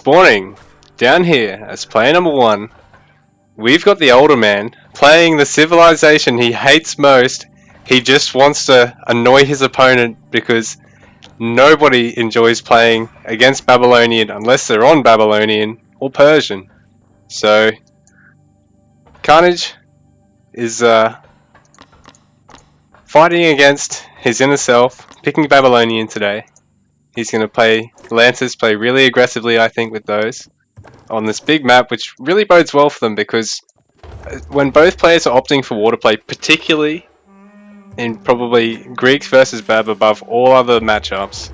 Spawning down here as player number 1, we've got the older man playing the civilization he hates most. He just wants to annoy his opponent because nobody enjoys playing against Babylonian unless they're on Babylonian or Persian. So Carnage is fighting against his inner self, picking Babylonian today. He's going to play Lancers, play really aggressively, I think, with those on this big map, which really bodes well for them because when both players are opting for water play, particularly in probably Greeks versus Bab above all other matchups,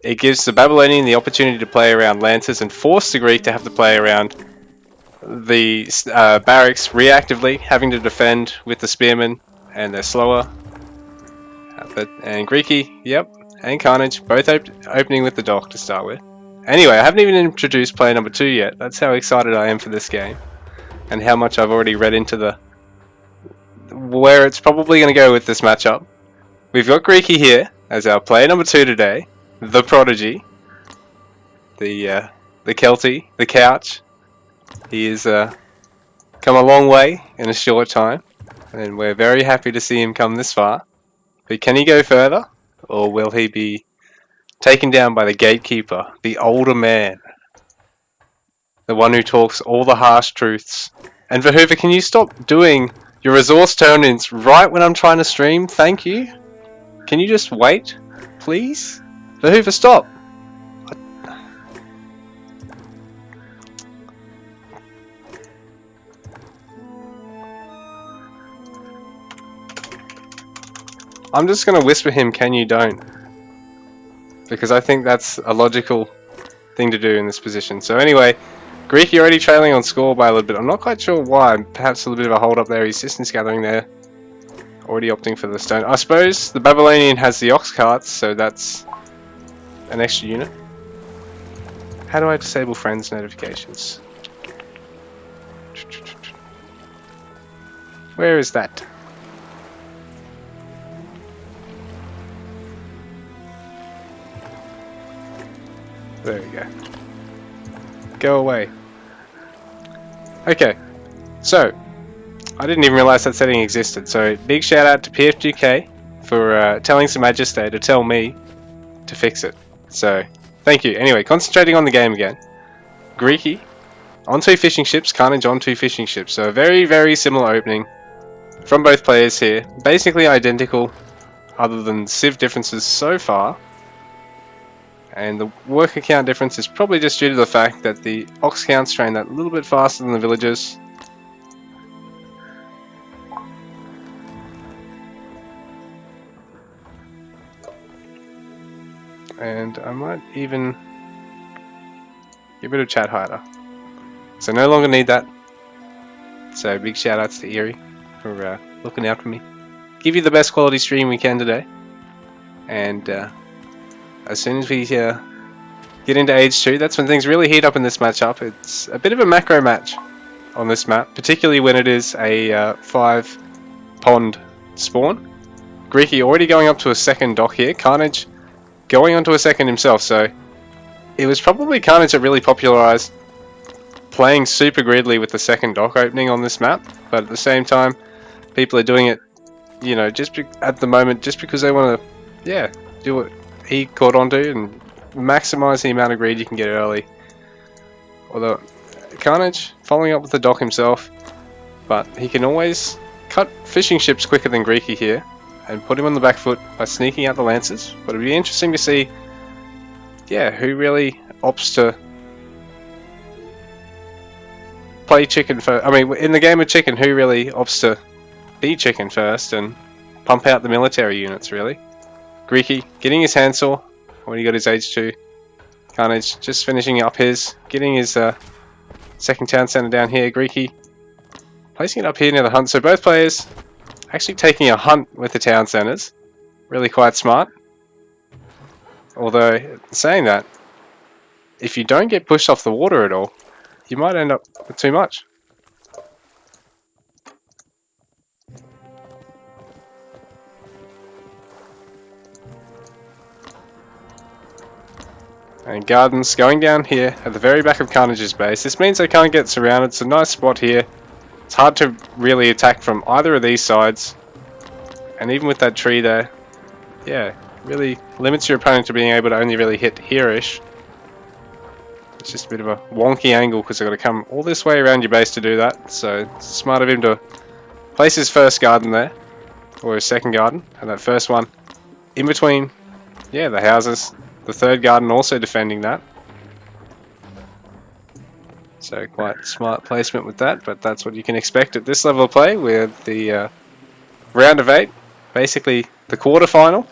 it gives the Babylonian the opportunity to play around Lancers and force the Greek to have to play around the barracks reactively, having to defend with the Spearmen, and they're slower. And Greeky, yep, and Carnage, both opening with the dock to start with. Anyway, I haven't even introduced player number 2 yet. That's how excited I am for this game. And how much I've already read into where it's probably going to go with this matchup. We've got Greeky here as our player number 2 today. The Prodigy. The Kelty. The Couch. He has come a long way in a short time. And we're very happy to see him come this far. But can he go further? Or will he be taken down by the gatekeeper, the older man, the one who talks all the harsh truths? And Verhoover, can you stop doing your resource turn-ins right when I'm trying to stream? Thank you. Can you just wait, please? Verhoover, stop. I'm just going to whisper him, can you don't? Because I think that's a logical thing to do in this position. So anyway, Greeky already trailing on score by a little bit. I'm not quite sure why. Perhaps a little bit of a hold up there. He's distance gathering there. Already opting for the stone. I suppose the Babylonian has the ox carts, so that's an extra unit. How do I disable friends notifications? Where is that? There we go. Go away. Okay, so I didn't even realize that setting existed. So big shout out to PFGK for telling Some Majesty to tell me to fix it. So thank you. Anyway, concentrating on the game again. Greeky on 2 fishing ships, Carnage on 2 fishing ships. So a very, very similar opening from both players here. Basically identical, other than civ differences so far. And the worker count difference is probably just due to the fact that the ox counts train that little bit faster than the villagers. And I might even get rid of chat hider. So no longer need that. So big shout outs to Eerie for looking out for me. Give you the best quality stream we can today. And as soon as we get into Age 2, that's when things really heat up in this matchup. It's a bit of a macro match on this map, particularly when it is a 5 pond spawn. Greeky already going up to a second dock here. Carnage going onto a second himself, so it was probably Carnage that really popularized playing super greedily with the second dock opening on this map, but at the same time, people are doing it, you know, just at the moment, just because they want to, yeah, do what he caught onto and maximize the amount of greed you can get early. Although Carnage following up with the dock himself, but he can always cut fishing ships quicker than Greeky here and put him on the back foot by sneaking out the Lancers. But it'd be interesting to see, yeah, who really opts to play chicken first. I mean, in the game of chicken, who really opts to be chicken first and pump out the military units, really? Greeky getting his handsaw when he got his H2. Carnage just finishing up his, getting his second town center down here. Greeky placing it up here near the hunt. So both players actually taking a hunt with the town centers. Really quite smart. Although, saying that, if you don't get pushed off the water at all, you might end up with too much. And Gardens going down here at the very back of Carnage's base. This means they can't get surrounded. It's a nice spot here. It's hard to really attack from either of these sides. And even with that tree there, yeah, really limits your opponent to being able to only really hit here-ish. It's just a bit of a wonky angle because they've got to come all this way around your base to do that. So it's smart of him to place his first garden there, or his second garden, and that first one in between, yeah, the houses. The third garden also defending that. So quite smart placement with that, but that's what you can expect at this level of play with the round of 8, basically the quarterfinal.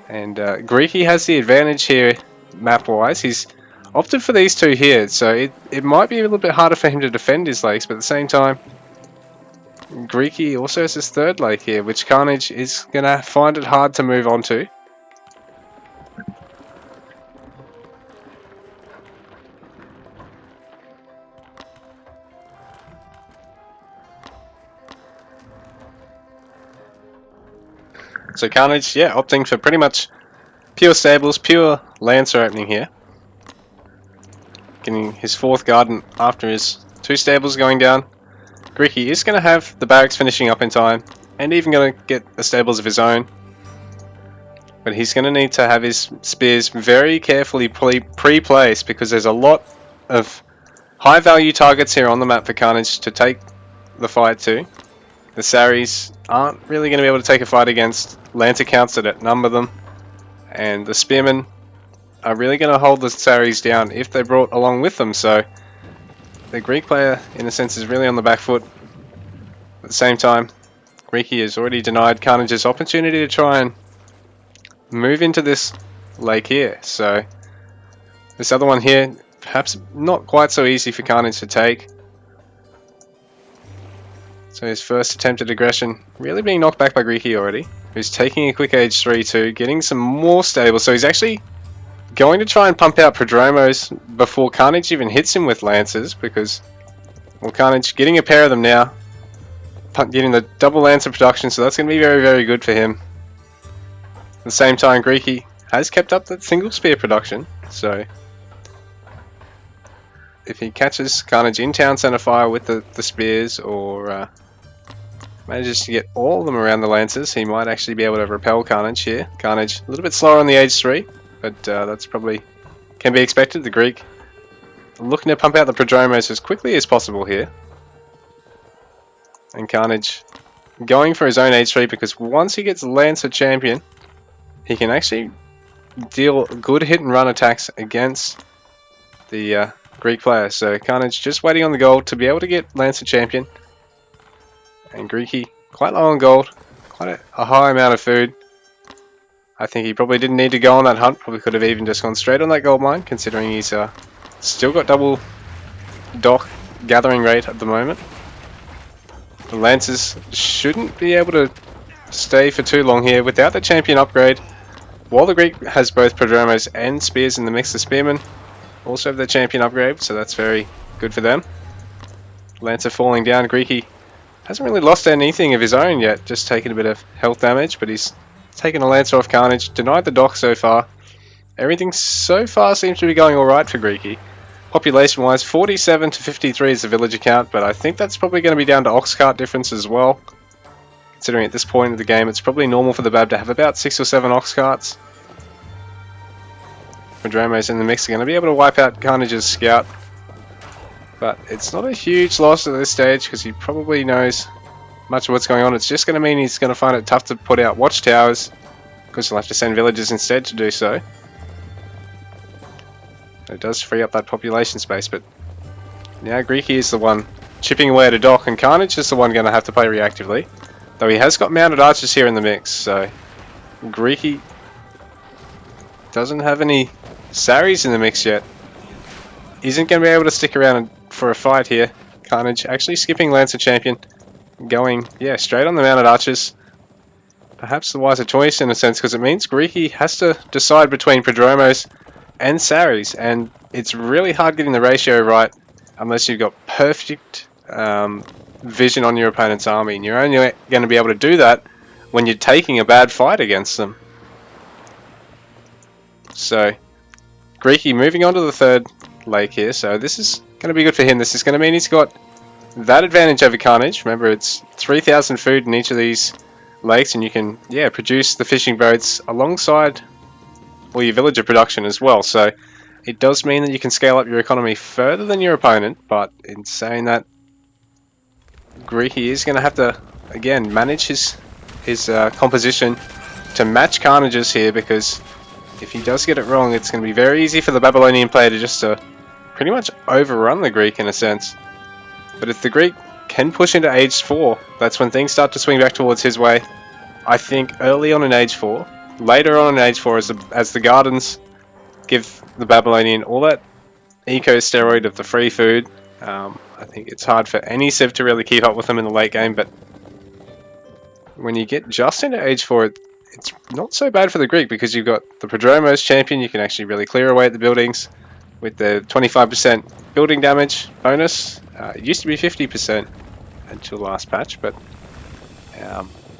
And Greeky has the advantage here map-wise. He's opted for these two here, so it might be a little bit harder for him to defend his lakes, but at the same time, Greeky also has his third lake here, which Carnage is going to find it hard to move on to. So Carnage, yeah, opting for pretty much pure stables, pure Lancer opening here. Getting his fourth garden after his 2 stables going down. Greeky is going to have the barracks finishing up in time, and even going to get the stables of his own. But he's going to need to have his spears very carefully pre-placed because there's a lot of high value targets here on the map for Carnage to take the fight to. The Saris aren't really going to be able to take a fight against Lancer counts that outnumber them, and the Spearmen are really going to hold the Saris down if they're brought along with them, so the Greek player in a sense is really on the back foot. At the same time, Greeky has already denied Carnage's opportunity to try and move into this lake here, so this other one here, perhaps not quite so easy for Carnage to take. So his first attempt at aggression really being knocked back by Greeky already, who's taking a quick age 3-2, getting some more stable. So he's actually going to try and pump out Prodromos before Carnage even hits him with Lancers, because, well, Carnage getting a pair of them now, getting the double Lancer production, so that's going to be very, very good for him. At the same time, Greeky has kept up that single spear production, so if he catches Carnage in town center fire with the spears, or manages to get all of them around the Lancers, he might actually be able to repel Carnage here. Carnage a little bit slower on the age 3, but that's probably can be expected. The Greek looking to pump out the Prodromos as quickly as possible here. And Carnage going for his own age 3 because once he gets Lancer champion, he can actually deal good hit and run attacks against the Greek player. So Carnage just waiting on the gold to be able to get Lancer champion. And Greeky quite low on gold, quite a high amount of food. I think he probably didn't need to go on that hunt, probably could have even just gone straight on that gold mine, considering he's still got double dock gathering rate at the moment. The Lancers shouldn't be able to stay for too long here without the champion upgrade. While the Greek has both Prodromos and Spears in the mix, the Spearmen also have their champion upgrade, so that's very good for them. Lancer falling down. Greeky hasn't really lost anything of his own yet, just taking a bit of health damage, but he's taken a Lancer off Carnage, denied the dock so far. Everything so far seems to be going alright for Greeky. Population wise, 47 to 53 is the villager count, but I think that's probably going to be down to ox cart difference as well. Considering at this point of the game, it's probably normal for the Bab to have about 6 or 7 ox carts. Prodromos in the mix are going to be able to wipe out Carnage's scout. But it's not a huge loss at this stage because he probably knows much of what's going on. It's just going to mean he's going to find it tough to put out watchtowers because he'll have to send villagers instead to do so. It does free up that population space, but now Greeky is the one chipping away at a dock, and Carnage is the one going to have to play reactively. Though he has got mounted archers here in the mix, so Greeky doesn't have any Saris in the mix yet. Isn't going to be able to stick around for a fight here. Carnage actually skipping Lancer champion, going, yeah, straight on the mounted archers. Perhaps the wiser choice in a sense, because it means Greeky has to decide between Prodromos and Saris, and it's really hard getting the ratio right unless you've got perfect vision on your opponent's army, and you're only going to be able to do that when you're taking a bad fight against them. So Greeky moving on to the third lake here, so this is going to be good for him. This is going to mean he's got that advantage over Carnage. Remember, it's 3,000 food in each of these lakes, and you can, yeah, produce the fishing boats alongside all your villager production as well. So it does mean that you can scale up your economy further than your opponent, but in saying that, Greeky is going to have to, again, manage his composition to match Carnage's here, because if he does get it wrong, it's going to be very easy for the Babylonian player to just pretty much overrun the Greek in a sense. But if the Greek can push into Age 4, that's when things start to swing back towards his way. I think early on in Age 4, later on in Age 4, as the Gardens give the Babylonian all that eco-steroid of the free food, I think it's hard for any Civ to really keep up with them in the late game, but when you get just into Age 4, it's not so bad for the Greek, because you've got the Prodromos champion. You can actually really clear away at the buildings with the 25% building damage bonus. It used to be 50% until last patch, but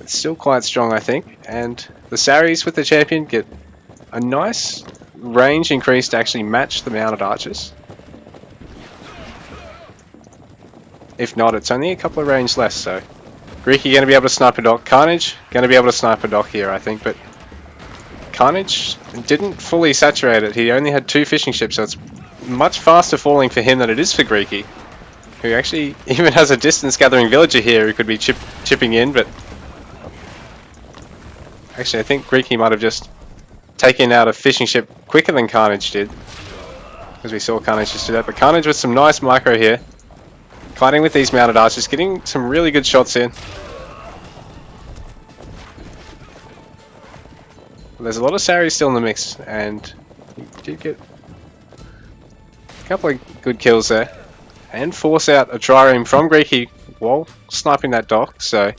it's still quite strong, I think. And the Saris with the champion get a nice range increase to actually match the mounted archers. If not, it's only a couple of range less, so Greeky going to be able to sniper dock. Carnage going to be able to sniper dock here, I think, but Carnage didn't fully saturate it. He only had 2 fishing ships, so it's much faster falling for him than it is for Greeky, who actually even has a distance gathering villager here who could be chipping in, but actually I think Greeky might have just taken out a fishing ship quicker than Carnage did, because we saw Carnage just do that. But Carnage with some nice micro here, fighting with these mounted archers, getting some really good shots in. There's a lot of Saris still in the mix, and he did get a couple of good kills there, and force out a trireme from Greeky while sniping that dock. So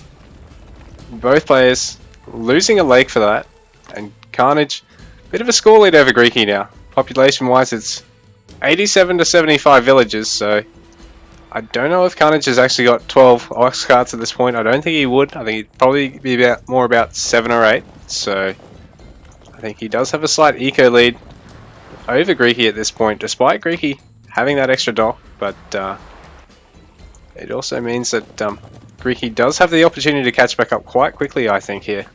both players losing a lake for that, and Carnage, bit of a score lead over Greeky now. Population wise, it's 87 to 75 villages, so I don't know if Carnage has actually got 12 ox carts at this point. I don't think he would. I think he'd probably be more about 7 or 8. So I think he does have a slight eco lead over Greeky at this point, despite Greeky having that extra dock. But it also means that Greeky does have the opportunity to catch back up quite quickly, I think, here.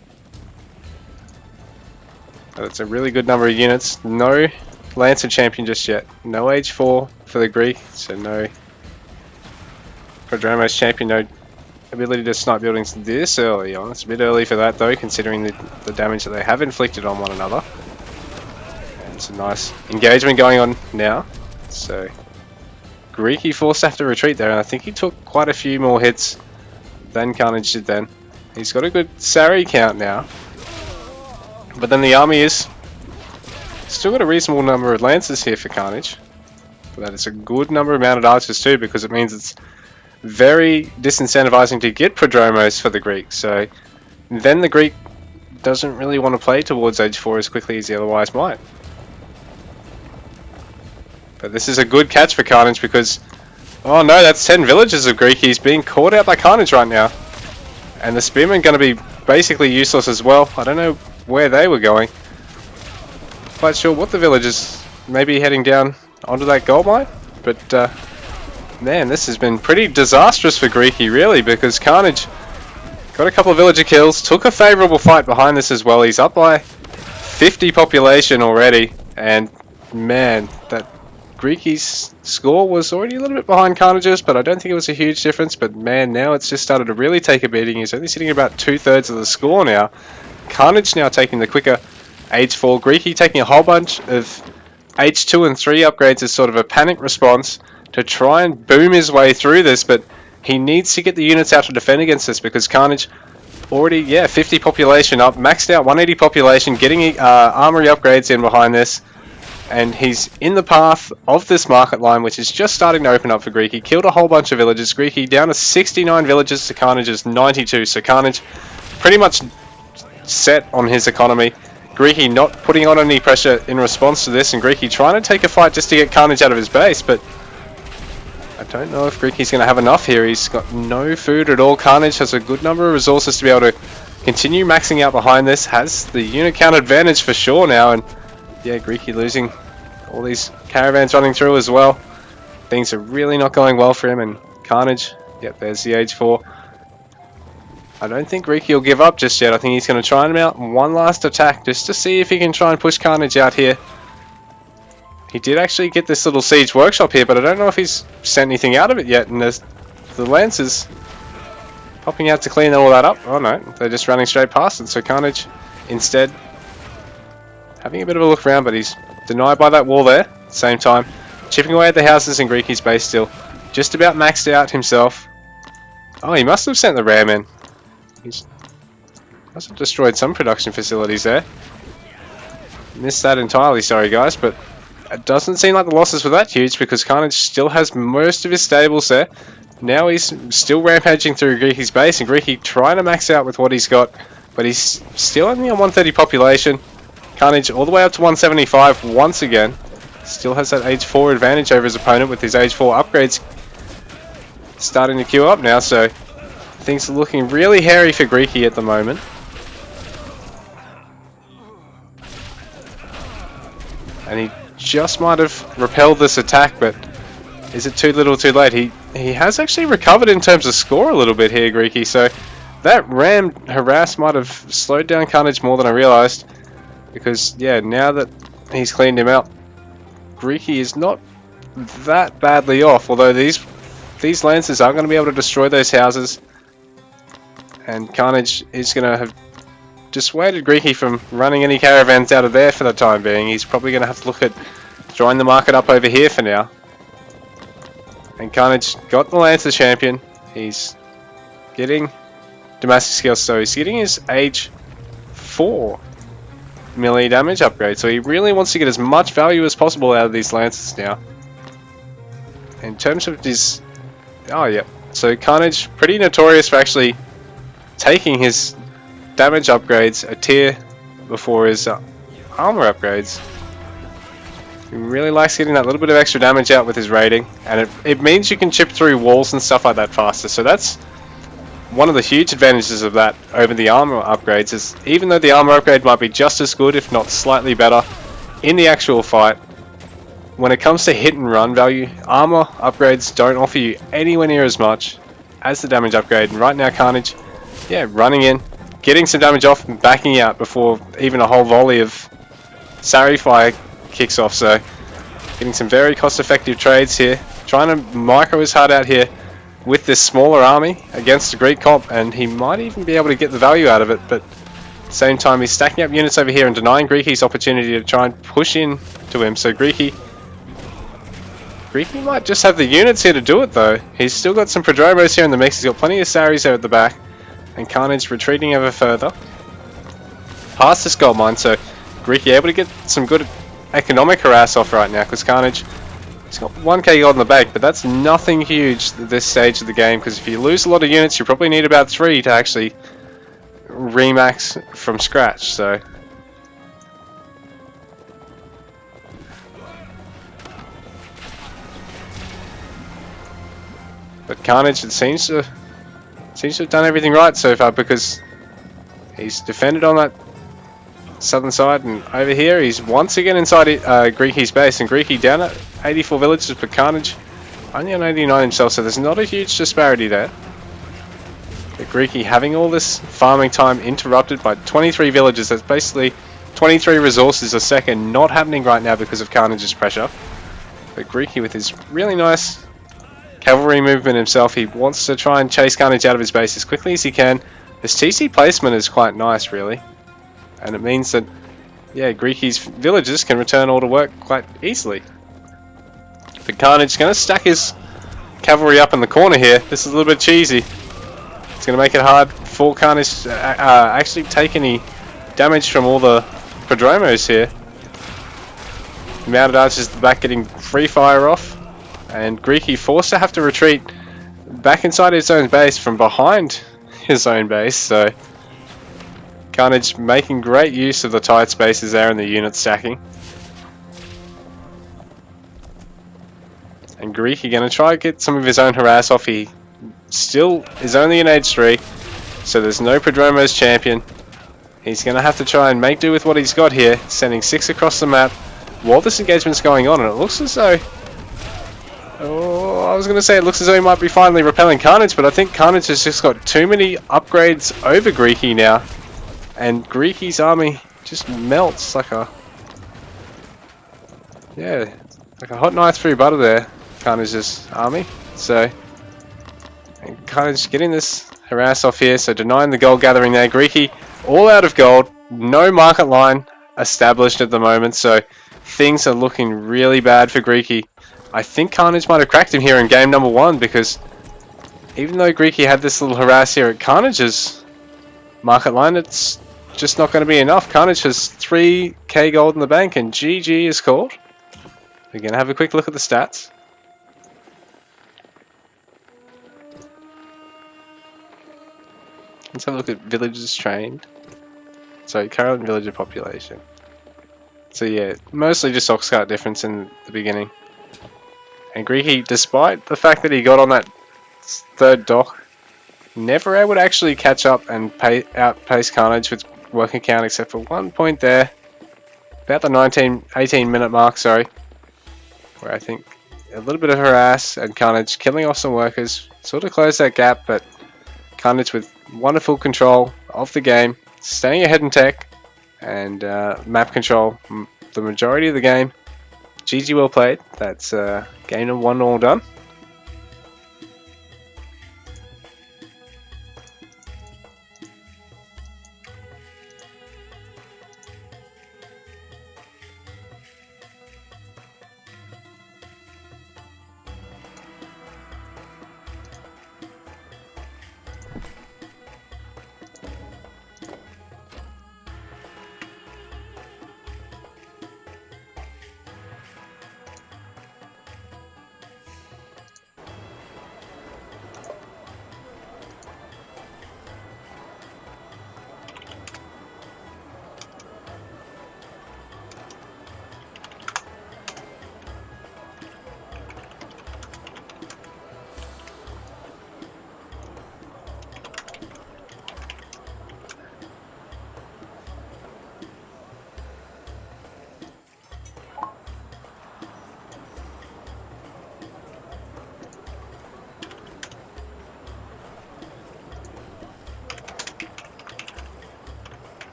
That's a really good number of units. No Lancer champion just yet. No Age 4 for the Greek, so no Prodromos champion, no ability to snipe buildings this early on. It's a bit early for that though, considering the damage that they have inflicted on one another. And it's a nice engagement going on now. So Greeky forced to have to retreat there, and I think he took quite a few more hits than Carnage did then. He's got a good Sari count now. But then the army is still got a reasonable number of Lancers here for Carnage. But that is a good number of mounted archers too, because it means it's very disincentivizing to get Prodromos for the Greek. So then the Greek doesn't really want to play towards Age 4 as quickly as he otherwise might. But this is a good catch for Carnage, because oh no, that's 10 villages of Greek. He's being caught out by Carnage right now. And the Spearmen going to be basically useless as well. I don't know where they were going. Quite sure what the villagers may be heading down onto that gold mine. But man, this has been pretty disastrous for Greeky, really, because Carnage got a couple of villager kills, took a favourable fight behind this as well. He's up by 50 population already, and man, that Greeky's score was already a little bit behind Carnage's, but I don't think it was a huge difference. But man, now it's just started to really take a beating. He's only sitting at about 2/3 of the score now. Carnage now taking the quicker Age 4. Greeky taking a whole bunch of Age 2 and 3 upgrades as sort of a panic response to try and boom his way through this, but he needs to get the units out to defend against this, because Carnage already, 50 population up, maxed out 180 population, getting armory upgrades in behind this, and he's in the path of this market line, which is just starting to open up for Greeky. Killed a whole bunch of villages. Greeky down to 69 villages to Carnage's 92, so Carnage pretty much set on his economy. Greeky not putting on any pressure in response to this, and Greeky trying to take a fight just to get Carnage out of his base, but I don't know if Greeky's going to have enough here. He's got no food at all. Carnage has a good number of resources to be able to continue maxing out behind this. Has the unit count advantage for sure now, and yeah, Greeky losing all these caravans running through as well. Things are really not going well for him, and Carnage, yep, there's the age 4. I don't think Greeky will give up just yet. I think he's going to try and mount one last attack just to see if he can try and push Carnage out here. He did actually get this little siege workshop here, but I don't know if he's sent anything out of it yet, and there's the Lancers popping out to clean all that up. Oh no, they're just running straight past it, so Carnage instead having a bit of a look around, but he's denied by that wall there. At the same time, chipping away at the houses in Greeky's base still. Just about maxed out himself. Oh, he must have sent the ram in. He must have destroyed some production facilities there. Missed that entirely, sorry guys, but it doesn't seem like the losses were that huge because Carnage still has most of his stables there. Now he's still rampaging through Greeky's base, and Greeky trying to max out with what he's got, but he's still only on 130 population. Carnage all the way up to 175 once again. Still has that age 4 advantage over his opponent with his age 4 upgrades starting to queue up now, so things are looking really hairy for Greeky at the moment. And he just might have repelled this attack, but is it too little too late? He has actually recovered in terms of score a little bit here, Greeky, so that ram harass might have slowed down Carnage more than I realised, because yeah, now that he's cleaned him out, Greeky is not that badly off, although these Lancers aren't going to be able to destroy those houses, and Carnage is going to have dissuaded Greeky from running any caravans out of there for the time being. He's probably going to have to look at drawing the market up over here for now. And Carnage got the Lancer champion. He's getting domestic skills, so he's getting his age 4 melee damage upgrade. So he really wants to get as much value as possible out of these Lancers now. In terms of his... oh yeah, so Carnage pretty notorious for actually taking his damage upgrades a tier before his armor upgrades. He really likes getting that little bit of extra damage out with his rating, and it means you can chip through walls and stuff like that faster, so that's one of the huge advantages of that over the armor upgrades. Is even though the armor upgrade might be just as good, if not slightly better, in the actual fight, when it comes to hit and run value, armor upgrades don't offer you anywhere near as much as the damage upgrade. And right now Carnage, yeah, running in, getting some damage off and backing out before even a whole volley of Sari fire kicks off, so getting some very cost-effective trades here, trying to micro his heart out here with this smaller army against the Greek comp, and he might even be able to get the value out of it, but at the same time he's stacking up units over here and denying Greeky's opportunity to try and push in to him. So Greeky might just have the units here to do it though. He's still got some Prodromos here in the mix, he's got plenty of Saris there at the back, and Carnage retreating ever further past this gold mine, so Greeky able to get some good economic harass off right now, because Carnage, he's got 1k gold in the bank, but that's nothing huge at this stage of the game, because if you lose a lot of units you probably need about 3 to actually remax from scratch. So but Carnage, it seems to have done everything right so far, because he's defended on that southern side, and over here he's once again inside Greeky's base, and Greeky down at 84 villages, but Carnage only on 89 himself, so there's not a huge disparity there. But Greeky having all this farming time interrupted by 23 villages, that's basically 23 resources a second not happening right now because of Carnage's pressure. But Greeky with his really nice cavalry movement himself, he wants to try and chase Carnage out of his base as quickly as he can. His TC placement is quite nice really, and it means that, yeah, Greeky's villagers can return all to work quite easily. But Carnage is going to stack his cavalry up in the corner here. This is a little bit cheesy. It's going to make it hard for Carnage to actually take any damage from all the Prodromos here. The mounted archers at the back getting free fire off, and Greeky forced to have to retreat back inside his own base from behind his own base, so Carnage making great use of the tight spaces there and the unit stacking. And Greeky going to try to get some of his own harass off. He still is only in age 3, so there's no Prodromos champion. He's going to have to try and make do with what he's got here, sending 6 across the map while this engagement's going on, and it looks as though... Oh, I was going to say it looks as though he might be finally repelling Carnage, but I think Carnage has just got too many upgrades over Greeky now, and Greeky's army just melts like a... Yeah, like a hot knife through butter there, Carnage's army. So, and Carnage getting this harass off here, so denying the gold gathering there. Greeky all out of gold, no market line established at the moment, so things are looking really bad for Greeky. I think Carnage might have cracked him here in game number 1, because even though Greeky had this little harass here at Carnage's market line, it's just not going to be enough. Carnage has 3k gold in the bank, and GG is called. We're going to have a quick look at the stats. Let's have a look at villagers trained. So current villager population. So yeah, mostly just Oxcart difference in the beginning. And Greeky, despite the fact that he got on that third dock, never able to actually catch up and outpace Carnage with working count except for 1 point there. About the 18 minute mark, sorry. Where I think a little bit of harass and Carnage killing off some workers sort of closed that gap, but Carnage with wonderful control of the game, staying ahead in tech and map control the majority of the game. GG, well played. That's game number 1 all done.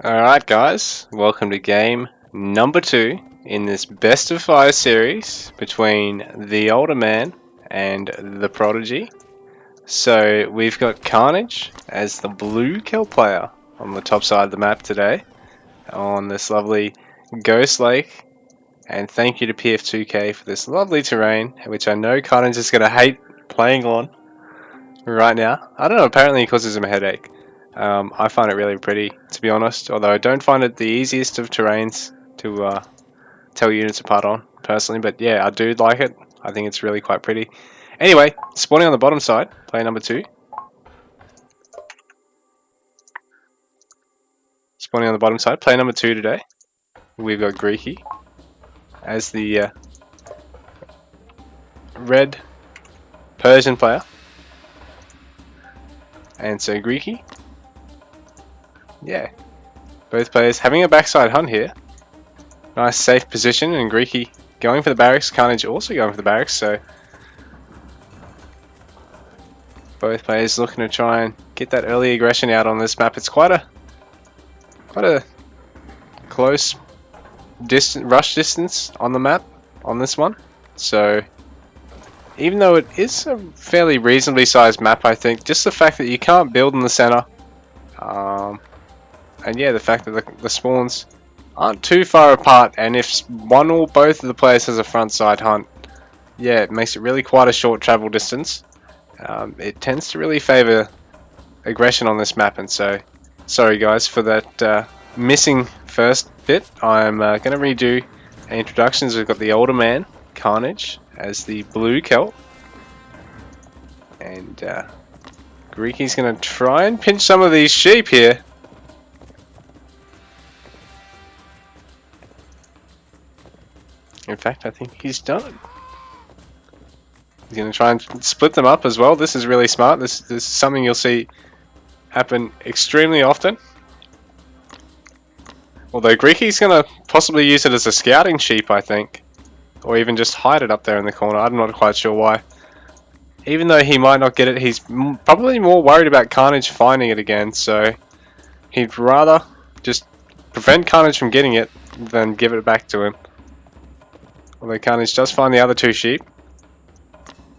Alright guys, welcome to game number 2 in this best of 5 series between the older man and the prodigy. So we've got Carnage as the blue kill player on the top side of the map today on this lovely Ghost Lake, and thank you to PF2K for this lovely terrain which I know Carnage is going to hate playing on right now. I don't know, apparently it causes him a headache. I find it really pretty, to be honest, although I don't find it the easiest of terrains to tell units apart on, personally, but yeah, I do like it. I think it's really quite pretty. Anyway, spawning on the bottom side, player number 2. Spawning on the bottom side, player number 2 today. We've got Greeky as the red Persian player. And so Greeky, yeah, both players having a backside hunt here. Nice safe position, and Greeky going for the barracks, Carnage also going for the barracks, so both players looking to try and get that early aggression out on this map. It's quite a close rush distance on the map on this one, so even though it is a fairly reasonably sized map, I think just the fact that you can't build in the center, and yeah, the fact that the spawns aren't too far apart, and if one or both of the players has a front side hunt, yeah, it makes it really quite a short travel distance. It tends to really favor aggression on this map, and so sorry guys for that missing first bit. I'm going to redo introductions. We've got the older man, Carnage, as the blue Celt, and Greeky's going to try and pinch some of these sheep here. In fact, I think he's done it. He's going to try and split them up as well. This is really smart. This is something you'll see happen extremely often. Although Greeky's going to possibly use it as a scouting sheep, I think. Or even just hide it up there in the corner. I'm not quite sure why. Even though he might not get it, he's probably more worried about Carnage finding it again. So he'd rather just prevent Carnage from getting it than give it back to him. Although Carnage does find the other 2 sheep.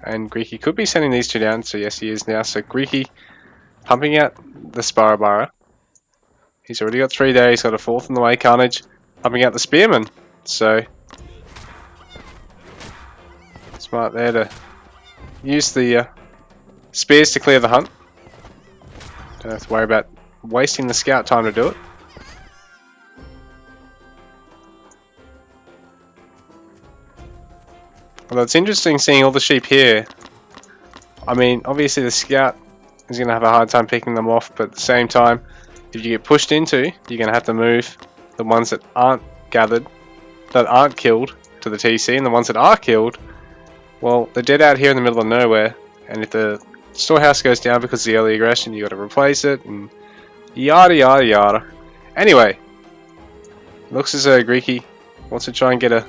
And Greeky could be sending these 2 down, so yes he is now. So Greeky pumping out the Sparrowbara. He's already got 3 there, he's got a 4th on the way. Carnage pumping out the Spearman. So smart there to use the spears to clear the hunt. Don't have to worry about wasting the scout time to do it. Although it's interesting seeing all the sheep here. I mean, obviously the scout is going to have a hard time picking them off, but at the same time, if you get pushed into, you're going to have to move the ones that aren't gathered, that aren't killed, to the TC, and the ones that are killed, well, they're dead out here in the middle of nowhere, and if the storehouse goes down because of the early aggression, you got to replace it, and yada yada yada. Anyway, looks as though Greeky wants to try and get a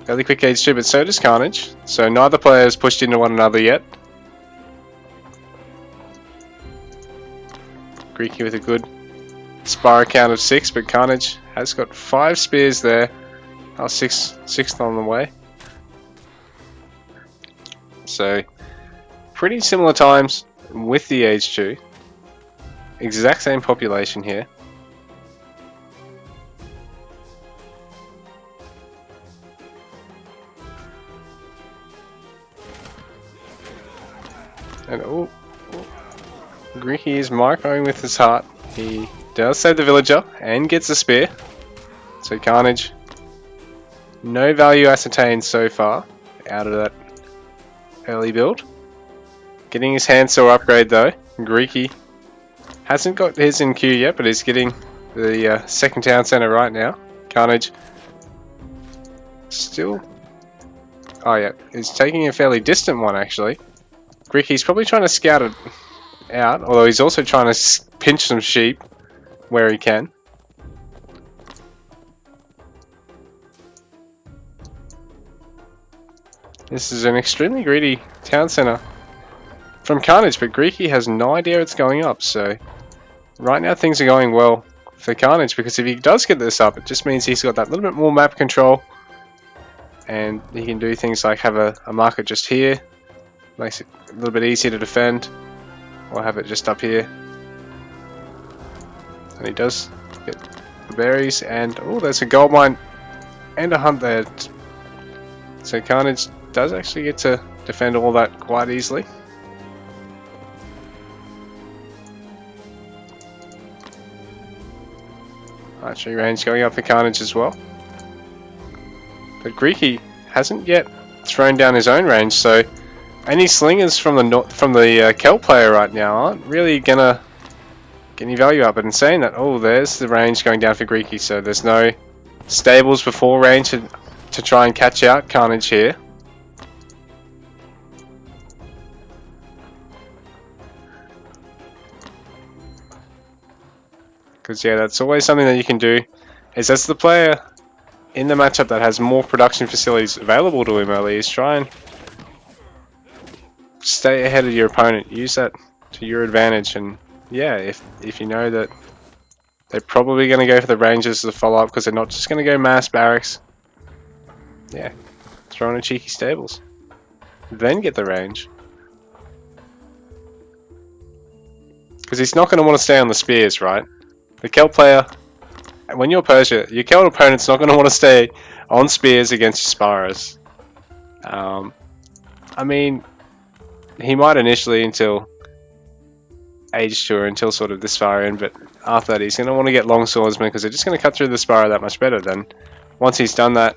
fairly quick age 2, but so does Carnage, so neither player has pushed into one another yet. Greeky with a good spire count of 6, but Carnage has got 5 spears there. Oh, sixth on the way. So, pretty similar times with the age 2. Exact same population here. And Greeky is microing with his heart. He does save the villager and gets a spear. So Carnage, no value ascertained so far out of that early build. Getting his handsaw upgrade though. Greeky hasn't got his in queue yet, but he's getting the second town centre right now. Carnage still... oh yeah, he's taking a fairly distant one actually. Greeky's probably trying to scout it out, although he's also trying to pinch some sheep where he can. This is an extremely greedy town centre from Carnage, but Greeky has no idea it's going up, so right now things are going well for Carnage, because if he does get this up, it just means he's got that little bit more map control, and he can do things like have a marker just here, makes it a little bit easier to defend, or have it just up here. And he does get the berries, and oh, there's a gold mine and a hunt there. So Carnage does actually get to defend all that quite easily. Archery range going up for Carnage as well. But Greeky hasn't yet thrown down his own range, so any slingers from the Kel player right now aren't really gonna get any value up. But in saying that, oh, there's the range going down for Greeky, so there's no stables before range to try and catch out Carnage here. Because yeah, that's always something that you can do, is as the player in the matchup that has more production facilities available to him early, is try and stay ahead of your opponent, use that to your advantage. And yeah, if you know that they're probably going to go for the ranges as a follow-up because they're not just going to go mass barracks, yeah, throw in a cheeky stables, then get the range. Because he's not going to want to stay on the spears, right? The Kel player, when you're Persia, your Kel opponent's not going to want to stay on spears against your sparrows. I mean, he might initially until Age 2 or until sort of this far in, but after that he's going to want to get long swordsmen because they're just going to cut through the sparrow that much better. Then once he's done that,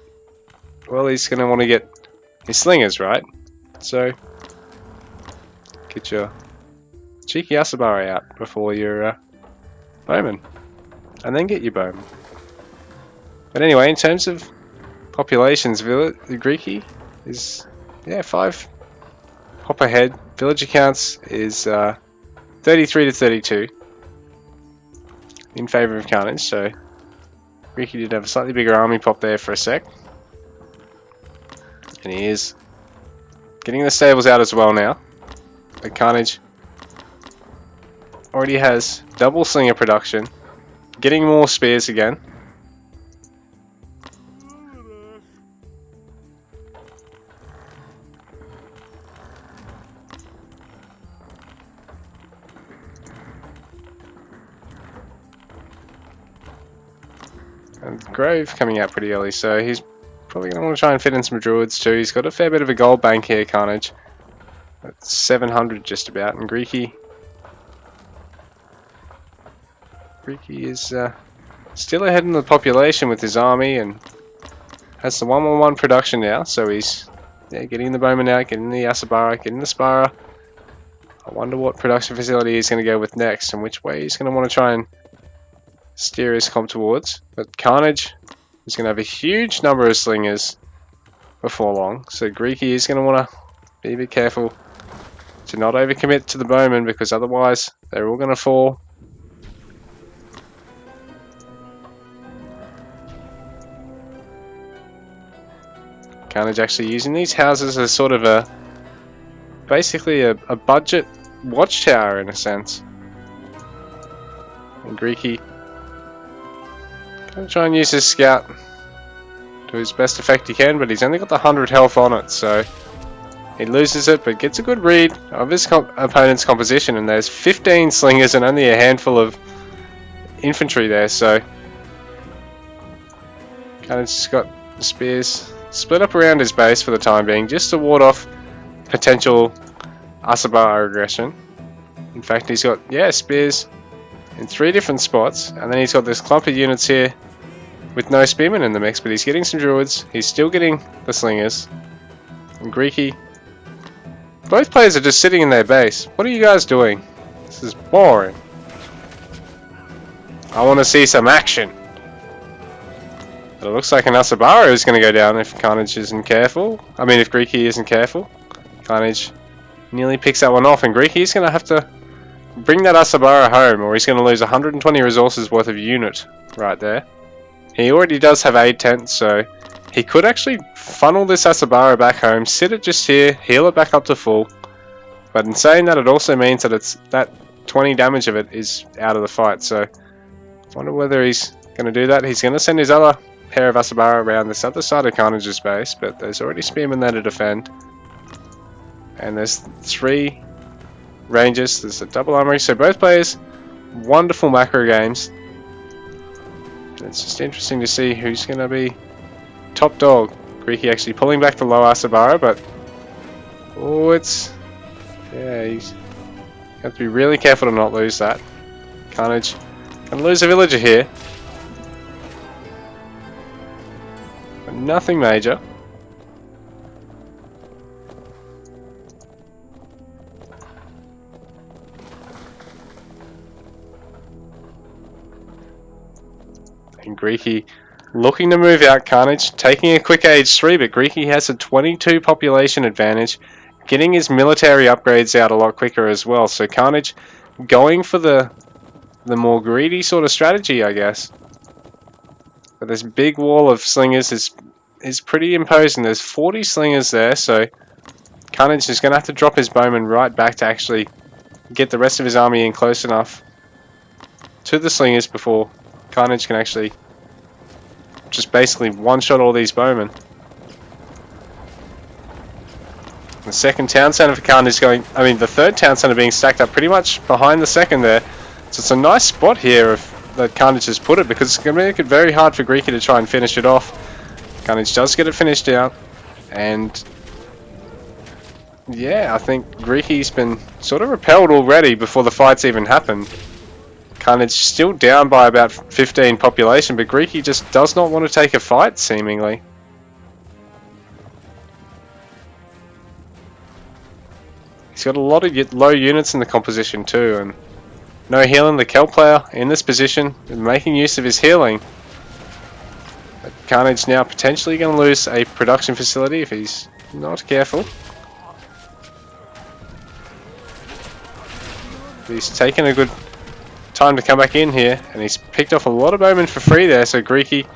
well, he's going to want to get his slingers, right? So get your cheeky Asabari out before your bowman, and then get your bowman. But anyway, in terms of populations, the Greeky is 5 hop ahead. Villager counts is 33 to 32 in favour of Carnage, so Greeky did have a slightly bigger army pop there for a sec. And he is getting the stables out as well now. But Carnage already has double slinger production, getting more spears again. And Grove coming out pretty early, so he's probably going to want to try and fit in some druids too. He's got a fair bit of a gold bank here, Carnage. That's 700 just about, and Greeky is still ahead in the population with his army and has the 1-1-1 production now, so he's getting the bowman out, getting the Asabara, getting the Spara. I wonder what production facility he's going to go with next and which way he's going to want to try and steer his comp towards. But Carnage is going to have a huge number of slingers before long, so Greeky is going to want to be a bit careful to not overcommit to the bowman, because otherwise they're all going to fall. Carnage actually using these houses as sort of basically a budget watchtower in a sense. And Greeky going to try and use his scout to his best effect he can, but he's only got the 100 health on it, so he loses it, but gets a good read of his opponent's composition, and there's 15 slingers and only a handful of infantry there, so Carnage's got the spears split up around his base for the time being, just to ward off potential Asabara aggression. In fact, he's got, spears in 3 different spots, and then he's got this clump of units here with no spearmen in the mix, but he's getting some druids, he's still getting the slingers. And Greeky, both players are just sitting in their base. What are you guys doing? This is boring. I want to see some action. But it looks like an Asabara is going to go down if Carnage isn't careful. I mean, if Greeky isn't careful. Carnage nearly picks that one off, and Greeky's going to have to bring that Asabara home, or he's going to lose 120 resources worth of unit right there. He already does have aid tents, so he could actually funnel this Asabara back home, sit it just here, heal it back up to full. But in saying that, it also means that it's that 20 damage of it is out of the fight, so Wonder whether he's going to do that. He's going to send his other pair of Asabara around this other side of Carnage's base, but there's already Spearmen there to defend. And there's 3 Rangers, there's a double armory, so both players, wonderful macro games. It's just interesting to see who's going to be top dog. Greeky actually pulling back the low Asabara, but oh, yeah, he's have to be really careful to not lose that. Carnage gonna lose a villager here, but nothing major. And Greeky looking to move out. Carnage taking a quick age 3, but Greeky has a 22 population advantage, getting his military upgrades out a lot quicker as well. So Carnage going for the more greedy sort of strategy, I guess. But this big wall of slingers is pretty imposing. There's 40 slingers there, so Carnage is going to have to drop his bowman right back to actually get the rest of his army in close enough to the slingers before Carnage can actually just basically one-shot all these bowmen. The second town center for Carnage the third town center being stacked up pretty much behind the second there. So it's a nice spot here that Carnage has put it, because it's going to make it very hard for Greeky to try and finish it off. Carnage does get it finished out, and yeah, I think Greeky's been sort of repelled already before the fights even happened. Carnage still down by about 15 population, but Greeky just does not want to take a fight, seemingly. He's got a lot of low units in the composition too, and no healing. The Kelp player in this position, making use of his healing. But Carnage now potentially going to lose a production facility if he's not careful. He's taken a good time to come back in here, and he's picked off a lot of bowmen for free there. So Greeky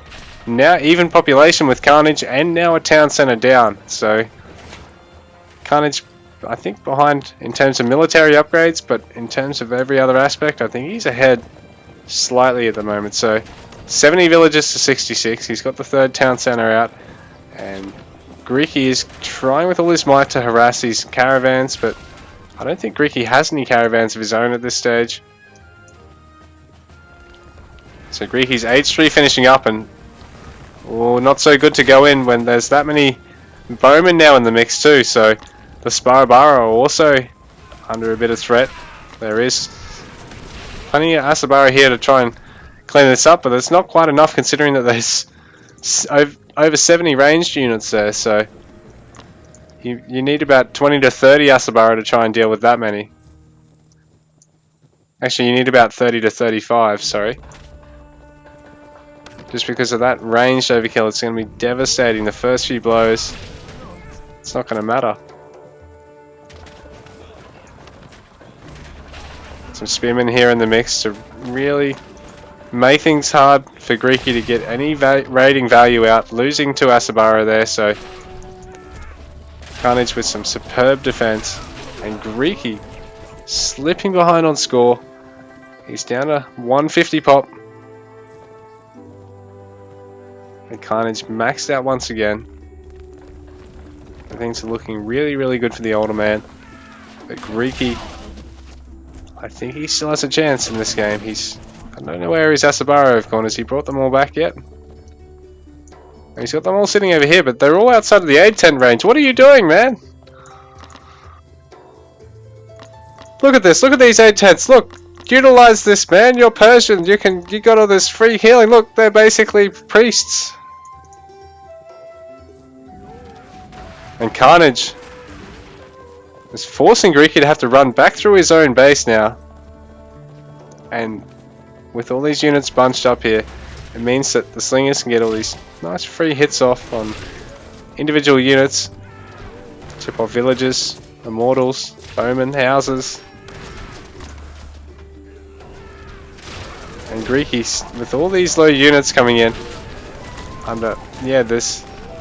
now even population with Carnage, and now a town center down. So Carnage, I think, behind in terms of military upgrades, but in terms of every other aspect, I think he's ahead slightly at the moment. So 70 villages to 66. He's got the third town center out, and Greeky is trying with all his might to harass these caravans, but I don't think Greeky has any caravans of his own at this stage. So Greeky's age 3 finishing up, and not so good to go in when there's that many bowmen now in the mix too. So the Sparabara are also under a bit of threat. There is plenty of Asabara here to try and clean this up, but it's not quite enough considering that there's over 70 ranged units there. So you need about 20 to 30 Asabara to try and deal with that many. Actually, you need about 30 to 35, sorry. Just because of that ranged overkill, it's going to be devastating. The first few blows, it's not going to matter. Some spearmen here in the mix to really make things hard for Greeky to get any raiding value out. Losing to Asabara there, so Carnage with some superb defense, and Greeky slipping behind on score. He's down to 150 pop. And Carnage maxed out once again. Things are looking really, really good for the older man. But Greeky, I think he still has a chance in this game. I don't know where his Asabara have gone. Has he brought them all back yet? He's got them all sitting over here, but they're all outside of the aid tent range. What are you doing, man? Look at this. Look at these aid tents. Look. Utilize this, man. You're Persian. You got all this free healing. Look, they're basically priests. And Carnage is forcing Greeky to have to run back through his own base now. And with all these units bunched up here, it means that the slingers can get all these nice free hits off on individual units. Chip off villages, immortals, bowmen, houses. And Greeky, with all these low units coming in,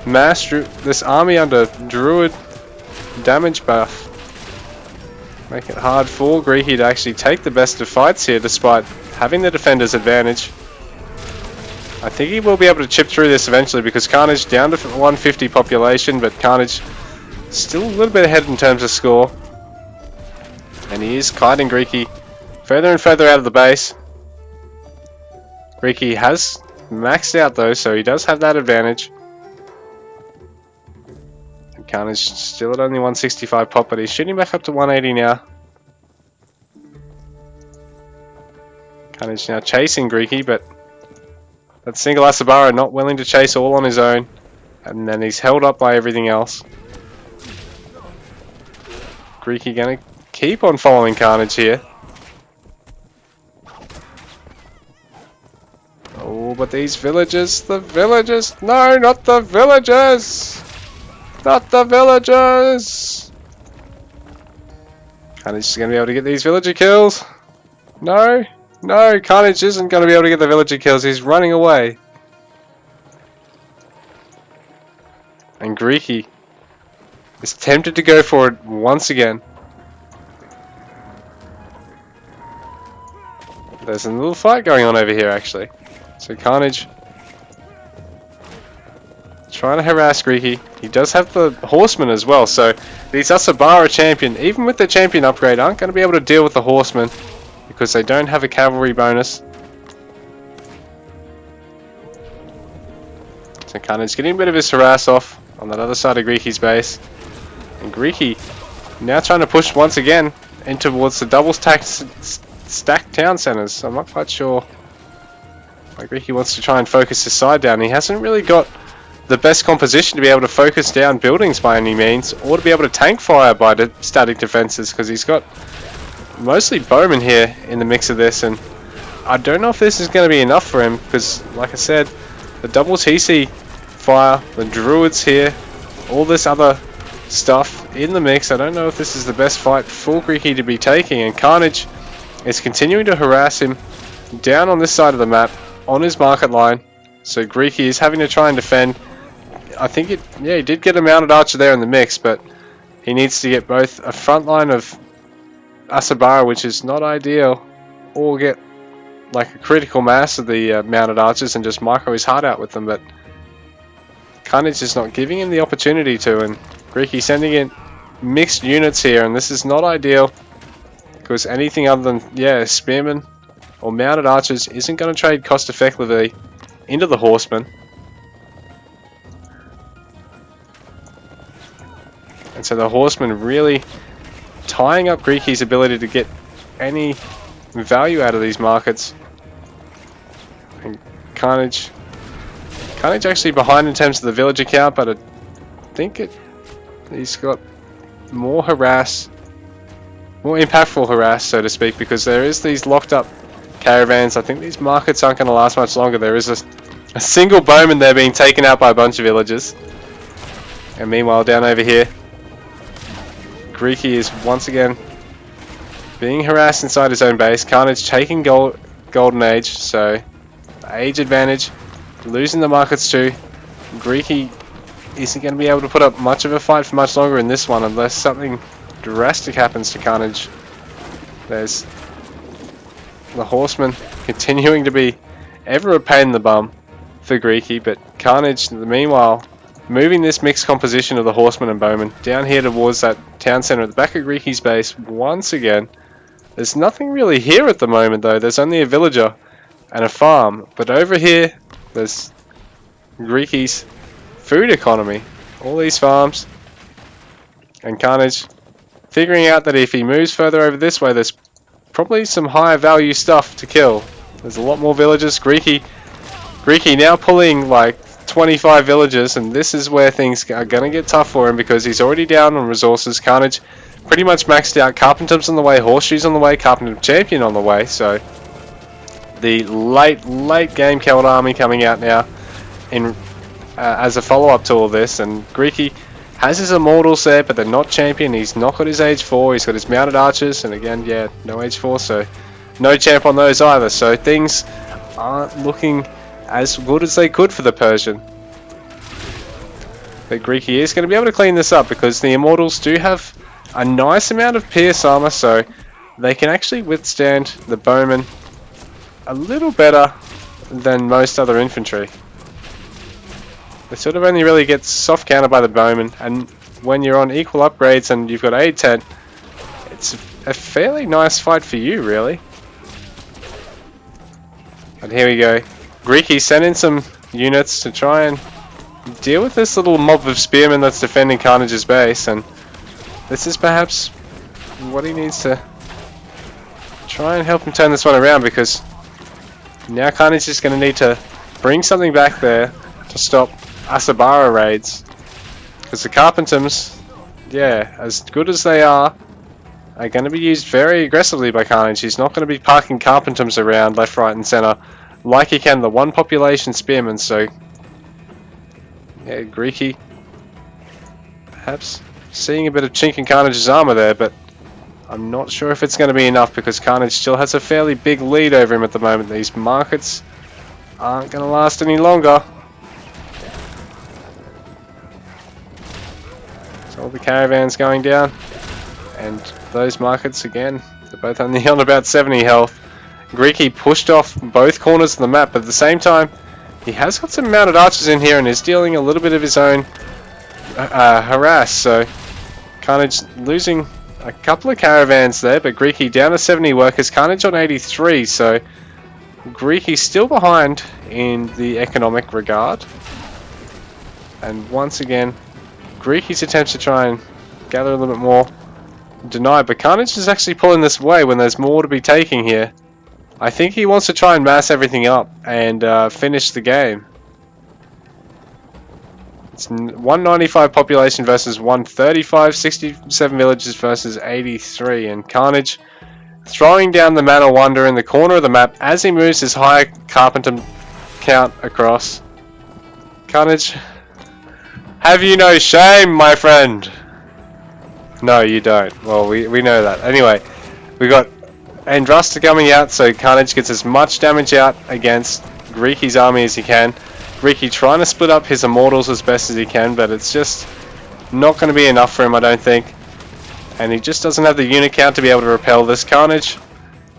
this army under Druid damage buff, make it hard for Greeky to actually take the best of fights here, despite having the defender's advantage. I think he will be able to chip through this eventually because Carnage down to 150 population, but Carnage still a little bit ahead in terms of score. And he is kiting Greeky further and further out of the base. Greeky has maxed out though, so he does have that advantage. And Carnage still at only 165 pop, but he's shooting back up to 180 now. Carnage now chasing Greeky, but that single Asabara not willing to chase all on his own. And then he's held up by everything else. Greeky gonna keep on following Carnage here. Oh, but these villagers, the villagers, no, not the villagers! Not the villagers! Carnage is gonna be able to get these villager kills. No. No, Carnage isn't going to be able to get the villager kills. He's running away. And Greeky is tempted to go for it once again. There's a little fight going on over here actually. So Carnage trying to harass Greeky. He does have the horseman as well. So these Asabara champion, even with the champion upgrade, aren't going to be able to deal with the horseman. Because they don't have a cavalry bonus. So Carnage getting a bit of his harass off on that other side of Greeky's base. And Greeky now trying to push once again in towards the double stacked town centers. I'm not quite sure why Greeky wants to try and focus his side down. He hasn't really got the best composition to be able to focus down buildings by any means, or to be able to tank fire by the static defenses, because he's got mostly bowmen here in the mix of this, and I don't know if this is going to be enough for him because, like I said, the double TC fire, the druids here, all this other stuff in the mix. I don't know if this is the best fight for Greeky to be taking, and Carnage is continuing to harass him down on this side of the map on his market line. So Greeky is having to try and defend. I think he did get a mounted archer there in the mix, but he needs to get both a front line of Asabara, which is not ideal, or get like a critical mass of the mounted archers and just micro his heart out with them, but Carnage is not giving him the opportunity to, and Greeky sending in mixed units here, and this is not ideal because anything other than spearmen or mounted archers isn't going to trade cost effectively into the horsemen. And so the horsemen really tying up Greeky's ability to get any value out of these markets. And Carnage actually behind in terms of the villager count, but I think he's got more harass, more impactful harass, so to speak, because there is these locked up caravans. I think these markets aren't going to last much longer. There is a single bowman there being taken out by a bunch of villagers. And meanwhile, down over here, Greeky is once again being harassed inside his own base. Carnage taking Golden Age, so age advantage, losing the markets too. Greeky isn't going to be able to put up much of a fight for much longer in this one unless something drastic happens to Carnage. There's the horseman continuing to be ever a pain in the bum for Greeky, but Carnage, meanwhile, moving this mixed composition of the horsemen and bowmen down here towards that town centre at the back of Greeky's base once again. There's nothing really here at the moment though. There's only a villager and a farm, but over here there's Greeky's food economy. All these farms, and Carnage figuring out that if he moves further over this way, there's probably some higher value stuff to kill. There's a lot more villagers. Greeky now pulling like 25 villagers, and this is where things are going to get tough for him because he's already down on resources. Carnage pretty much maxed out. Carpenter's on the way, Horseshoe's on the way, Carpenter Champion on the way, so the late game Celt Army coming out now in as a follow-up to all this, and Greeky has his Immortals there, but they're not Champion. He's not got his Age 4, he's got his Mounted Archers, and again, yeah, no Age 4, so no champ on those either, so things aren't looking as good as they could for the Persian. But Greeky is going to be able to clean this up because the Immortals do have a nice amount of pierce armor, so they can actually withstand the bowmen a little better than most other infantry. They sort of only really get soft counter by the bowman, and when you're on equal upgrades and you've got 810, it's a fairly nice fight for you, really. And here we go. Greeky sent in some units to try and deal with this little mob of spearmen that's defending Carnage's base, and this is perhaps what he needs to try and help him turn this one around, because now Carnage is going to need to bring something back there to stop Asabara raids, because the Carpentums, yeah, as good as they are going to be used very aggressively by Carnage. He's not going to be parking Carpentums around left, right and centre like he can the one population spearmen. So yeah, Greeky perhaps seeing a bit of chink in Carnage's armour there, but I'm not sure if it's going to be enough, because Carnage still has a fairly big lead over him at the moment. These markets aren't going to last any longer. So all the caravans going down, and those markets again, they're both only on about 70 health. Greeky pushed off both corners of the map, but at the same time he has got some mounted archers in here and is dealing a little bit of his own harass. So Carnage losing a couple of caravans there, but Greeky down to 70 workers, Carnage on 83, so Greeky's still behind in the economic regard. And once again, Greeky's attempts to try and gather a little bit more denied, but Carnage is actually pulling this away when there's more to be taking here. I think he wants to try and mass everything up and finish the game. It's 195 population versus 135, 67 villages versus 83, and Carnage throwing down the Man of Wonder in the corner of the map as he moves his high Carpenter count across. Carnage, have you no shame, my friend? No, you don't. Well, we know that. Anyway, we got Andrasta coming out, so Carnage gets as much damage out against Greeky's army as he can. Greeky trying to split up his immortals as best as he can, but it's just not going to be enough for him, I don't think. And he just doesn't have the unit count to be able to repel this. Carnage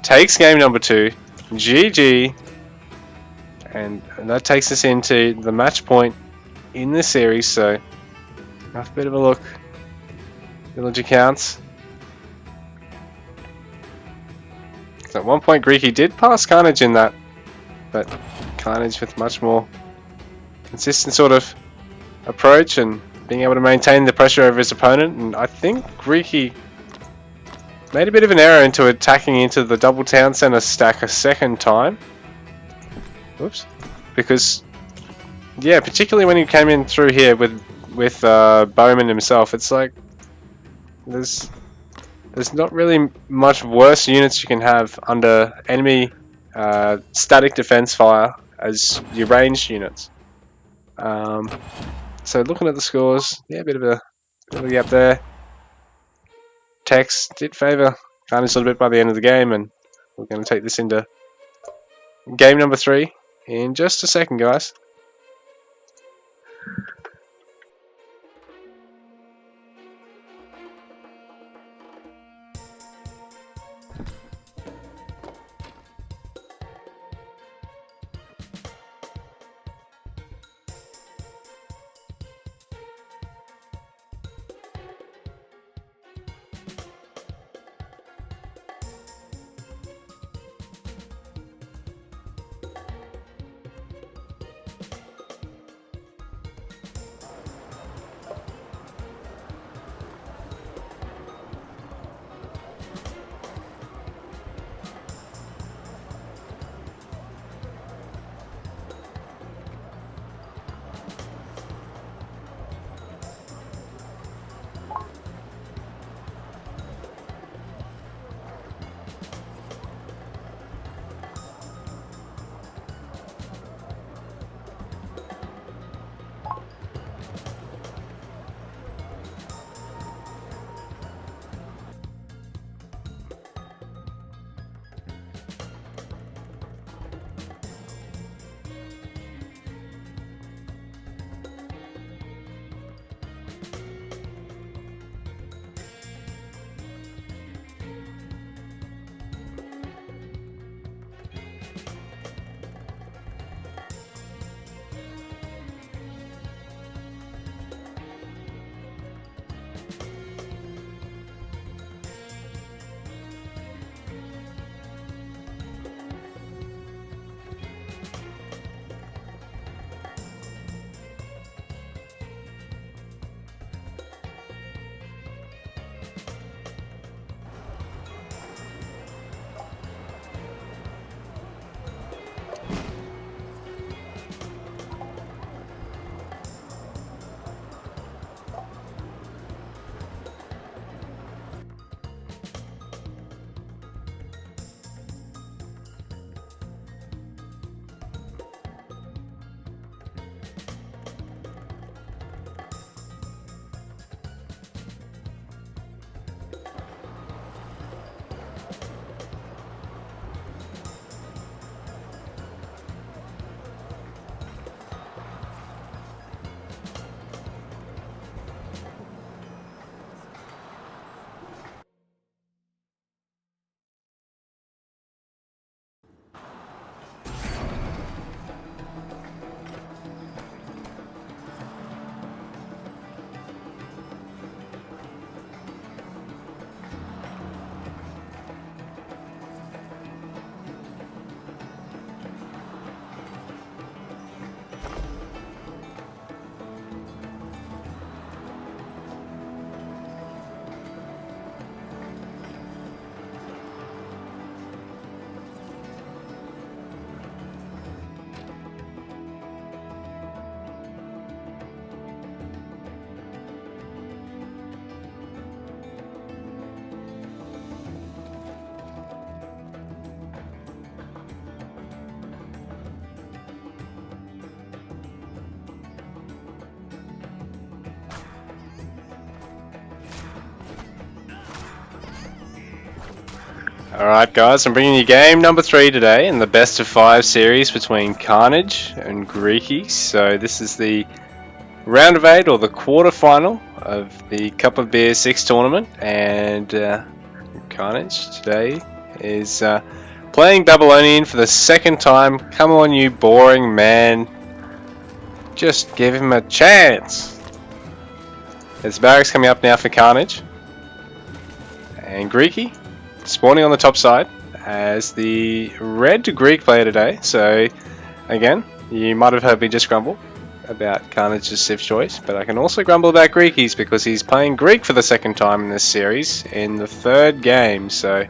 takes game number 2. GG. And that takes us into the match point in this series, so have a bit of a look. Village accounts. So at one point Greeky did pass Carnage in that, but Carnage with much more consistent sort of approach and being able to maintain the pressure over his opponent. And I think Greeky made a bit of an error into attacking into the double town center stack a second time. Oops. Because yeah, particularly when he came in through here with Bowman himself, it's like there's not really much worse units you can have under enemy static defense fire as your ranged units. So looking at the scores, yeah, a bit of a gap there. Tex did favour Carnage a little bit by the end of the game, and we're going to take this into game number 3 in just a second, guys. Alright guys, I'm bringing you game number 3 today in the best of 5 series between Carnage and Greeky. So this is the round of 8 or the quarter final of the Cup of Beer 6 tournament, and Carnage today is playing Babylonian for the second time. Come on you boring man, just give him a chance. There's barracks coming up now for Carnage, and Greeky spawning on the top side as the red Greek player today. So again, you might have heard me just grumble about Carnage's Civ choice, but I can also grumble about Greeky's because he's playing Greek for the second time in this series in the third game. So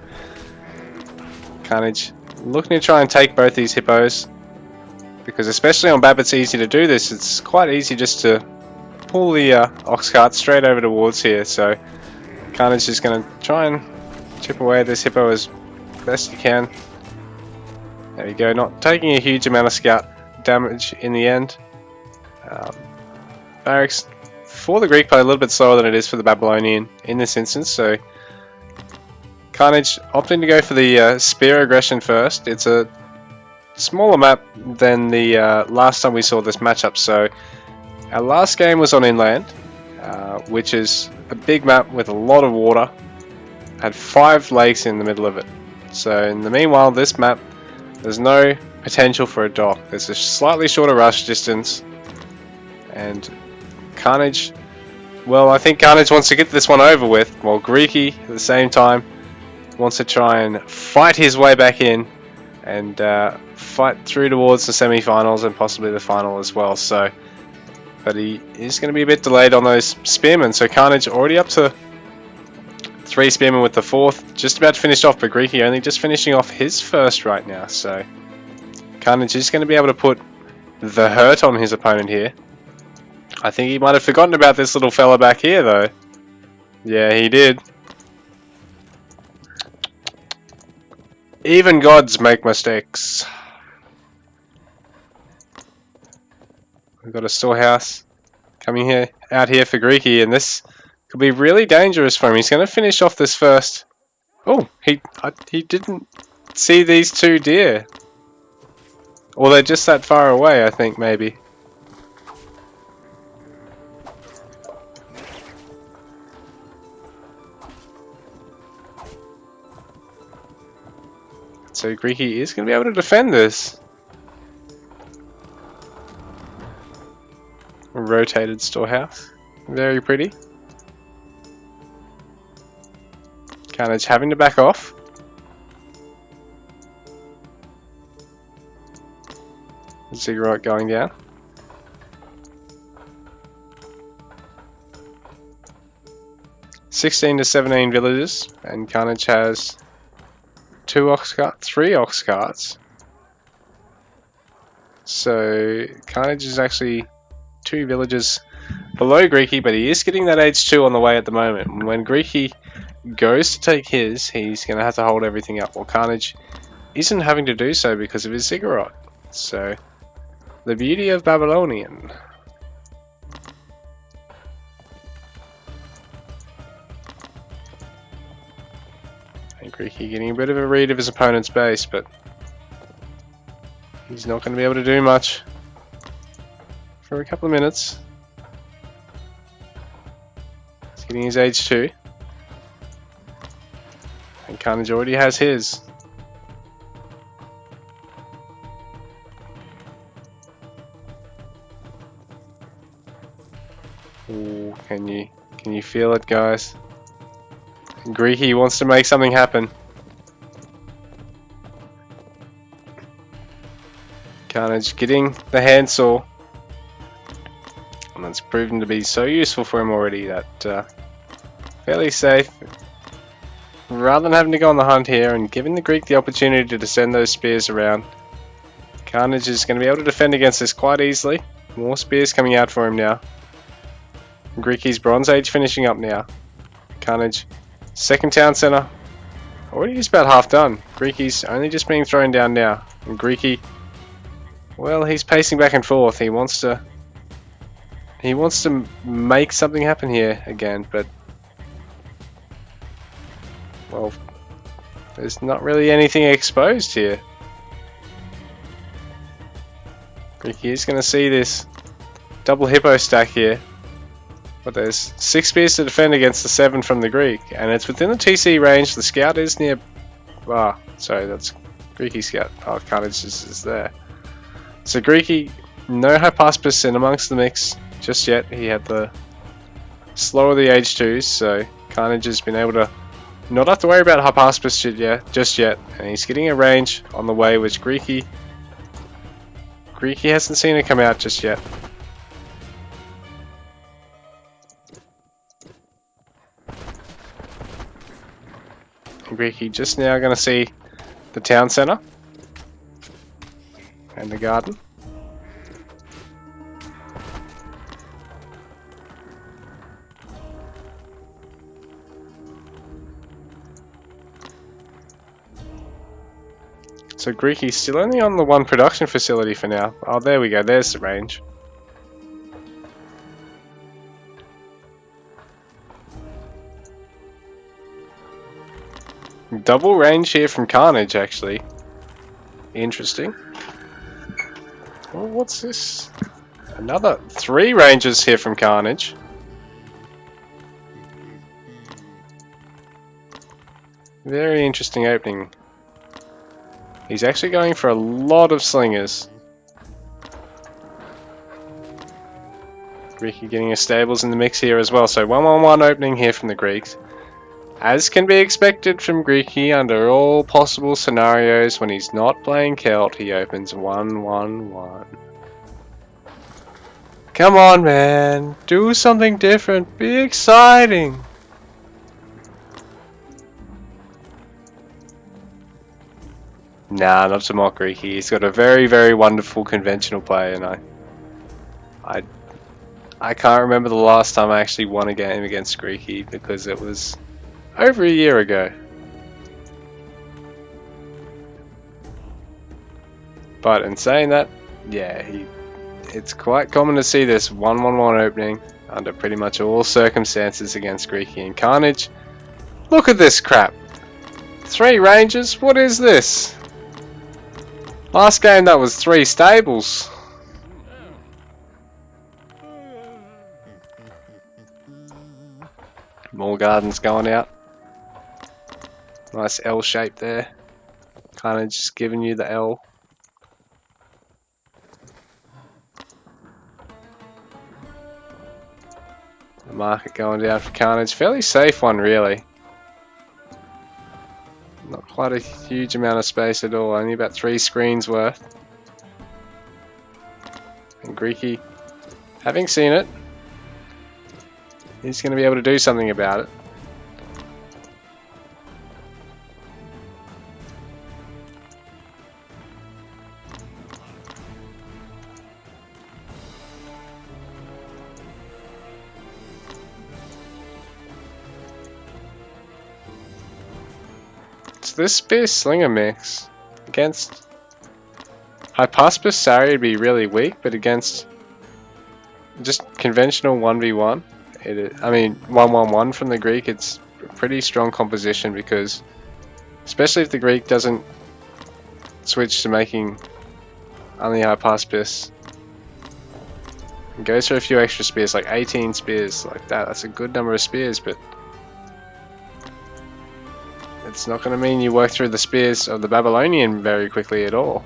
Carnage looking to try and take both these hippos, because especially on Bab it's easy to do this. It's quite easy just to pull the ox cart straight over towards here. So Carnage is going to try and chip away at this hippo as best he can. There we go, not taking a huge amount of scout damage in the end. Barracks for the Greek player a little bit slower than it is for the Babylonian in this instance, so Carnage opting to go for the spear aggression first. It's a smaller map than the last time we saw this matchup. So our last game was on inland, which is a big map with a lot of water. Had 5 lakes in the middle of it. So in the meanwhile, this map, there's no potential for a dock. There's a slightly shorter rush distance, and Carnage, well, I think Carnage wants to get this one over with, while Greeky at the same time wants to try and fight his way back in and fight through towards the semi-finals and possibly the final as well. So, but he is going to be a bit delayed on those spearmen. So Carnage already up to 3 spearmen with the 4th, just about to finish off, but Greeky only just finishing off his first right now. So Carnage is going to be able to put the hurt on his opponent here. I think he might have forgotten about this little fella back here though. Yeah, he did. Even gods make mistakes. We've got a storehouse coming out here for Greeky, and this could be really dangerous for him. He's going to finish off this first. Oh, he didn't see these 2 deer. Or they're just that far away, I think, maybe. So Greeky is going to be able to defend this. A rotated storehouse. Very pretty. Carnage having to back off. Ziggurat going down. (16 to 17 villages, and Carnage has 2 ox carts, 3 ox carts. So Carnage is actually 2 villages below Greeky, but he is getting that H2 on the way at the moment. And when Greeky goes to take his, he's going to have to hold everything up, while Carnage isn't having to do so because of his ziggurat. So the beauty of Babylonian. And Greeky getting a bit of a read of his opponent's base, but he's not going to be able to do much for a couple of minutes. He's getting his H2. And Carnage already has his. Ooh, can you feel it, guys? Greeky wants to make something happen. Carnage getting the handsaw, and that's proven to be so useful for him already that fairly safe. Rather than having to go on the hunt here and giving the Greek the opportunity to send those spears around, Carnage is going to be able to defend against this quite easily. More spears coming out for him now. Greeky's Bronze Age finishing up now. Carnage, second town centre, already just about half done. Greeky's only just being thrown down now. And Greeky, well, he's pacing back and forth. He wants to make something happen here again, but well, There's not really anything exposed here. Greeky is going to see this double hippo stack here. But there's 6 spears to defend against the 7 from the Greek. And it's within the TC range. The scout is near... Ah, sorry, that's Greeky scout. Oh, Carnage is there. So Greeky, no Hypaspis in amongst the mix just yet. He had the slower the H2s, so Carnage has been able to not have to worry about Hypaspis just yet. And he's getting a range on the way, which Greeky hasn't seen it come out just yet. And Greeky just now going to see the town centre and the garden. So Greeky's still only on the 1 production facility for now. Oh, there we go. There's the range. Double range here from Carnage, actually. Interesting. Oh, what's this? Another 3 ranges here from Carnage. Very interesting opening. He's actually going for a lot of slingers. Greeky getting his stables in the mix here as well. So 1-1-1 opening here from the Greeks. As can be expected from Greeky under all possible scenarios, when he's not playing Celt, he opens 1-1-1. Come on, man. Do something different. Be exciting. Nah, not to mock Greeky. He's got a very, very wonderful conventional play, and I can't remember the last time I actually won a game against Greeky because it was over a year ago. But in saying that, yeah, it's quite common to see this 1-1-1 opening under pretty much all circumstances against Greeky and Carnage. Look at this crap. 3 ranges? What is this? Last game that was 3 stables. More gardens going out. Nice L shape there. Carnage just giving you the L. The market going down for Carnage. Fairly safe one, really. Not quite a huge amount of space at all. Only about 3 screens worth. And Greeky, having seen it, he's going to be able to do something about it. So this Spear Slinger mix against Hypaspis Sari would be really weak, but against just conventional 1v1, I mean 1-1-1 from the Greek, it's a pretty strong composition because especially if the Greek doesn't switch to making only Hypaspis and goes for a few extra spears, like 18 spears like that. That's a good number of spears, but it's not going to mean you work through the spears of the Babylonian very quickly at all.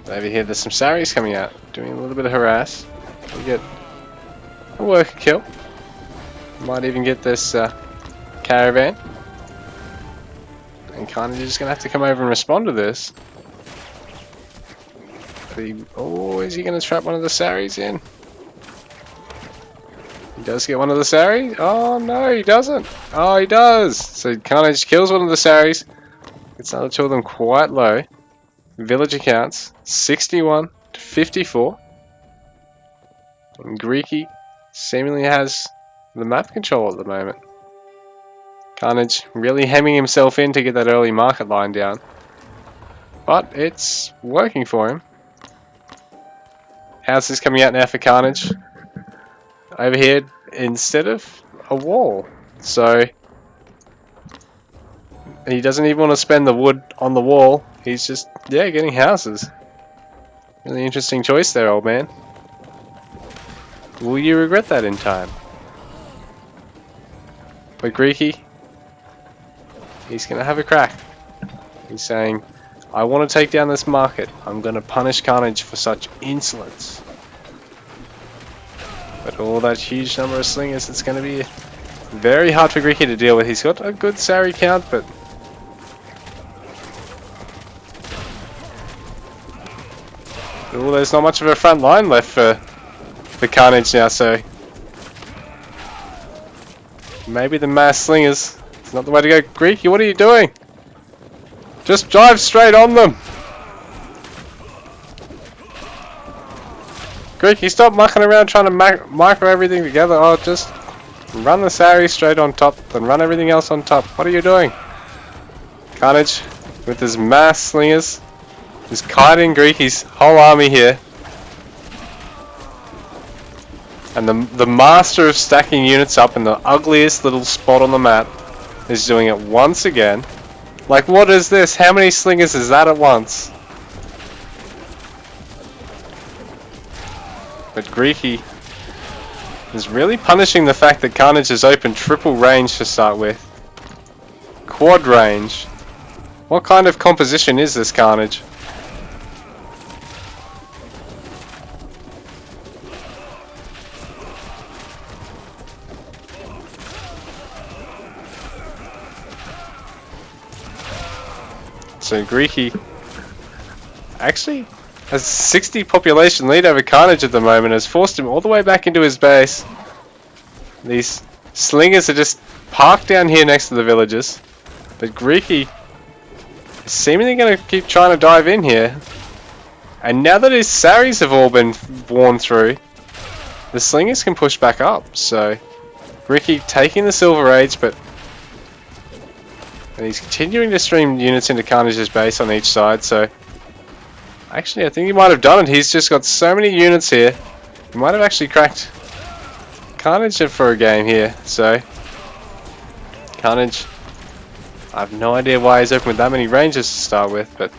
Over here there's some Saris coming out, doing a little bit of harass. We get a worker kill. Might even get this caravan. And Carnage is going to have to come over and respond to this. But is he going to trap one of the Saris in? He does get one of the Saris. Oh no, he doesn't. Oh, he does. So Carnage kills one of the Saris. Gets another 2 of them quite low. Village accounts 61 to 54. And Greeky seemingly has the map control at the moment. Carnage really hemming himself in to get that early market line down. But it's working for him. Houses coming out now for Carnage. over here instead of a wall. So he doesn't even want to spend the wood on the wall. He's just, yeah, getting houses. Really interesting choice there, old man. Will you regret that in time? But Greeky, he's going to have a crack. He's saying, I want to take down this market. I'm going to punish Carnage for such insolence. But all that huge number of slingers, it's going to be very hard for Greeky to deal with. He's got a good Sari count, but oh, there's not much of a front line left for Carnage now, so maybe the mass slingers is not the way to go. Greeky, what are you doing? Just drive straight on them! Greeky, stop mucking around trying to micro everything together. Oh, just run the Sari straight on top, then run everything else on top. What are you doing? Carnage, with his mass slingers, just kiting Greeky's whole army here. And the master of stacking units up in the ugliest little spot on the map is doing it once again. Like, what is this? How many slingers is that at once? But Greeky is really punishing the fact that Carnage has opened triple range to start with. Quad range. What kind of composition is this Carnage? So Greeky actually has 60 population lead over Carnage at the moment, has forced him all the way back into his base. These slingers are just parked down here next to the villages, but Greeky is seemingly going to keep trying to dive in here. And now that his Saris have all been worn through, the slingers can push back up. So Greeky taking the Silver Age, and he's continuing to stream units into Carnage's base on each side, so actually I think he might have done it. He's just got so many units here. He might have actually cracked Carnage for a game here, so Carnage, I have no idea why he's open with that many ranges to start with, but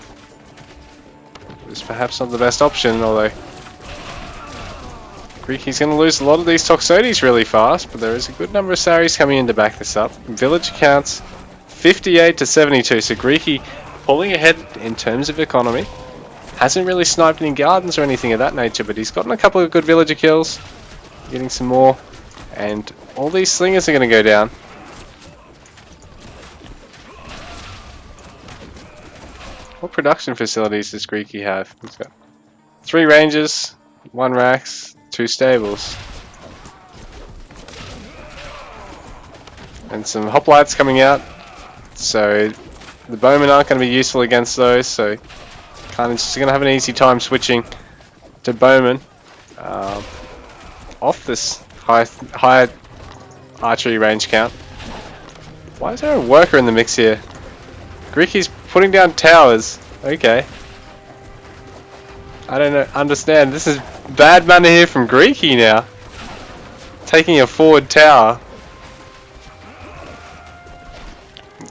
it's perhaps not the best option, although Greeky's going to lose a lot of these Toxotes really fast, but there is a good number of Saris coming in to back this up. Village accounts 58 to 72, so Greeky pulling ahead in terms of economy. Hasn't really sniped any gardens or anything of that nature, but he's gotten a couple of good villager kills, getting some more, and all these slingers are going to go down. What production facilities does Greeky have? He's got 3 ranges, 1 racks, 2 stables, and some hoplites coming out. So the bowmen aren't going to be useful against those, so Carnage is going to have an easy time switching to bowmen off this high archery range count. Why is there a worker in the mix here? Greeky's putting down towers. Okay. I don't understand. This is bad manner here from Greeky now. Taking a forward tower.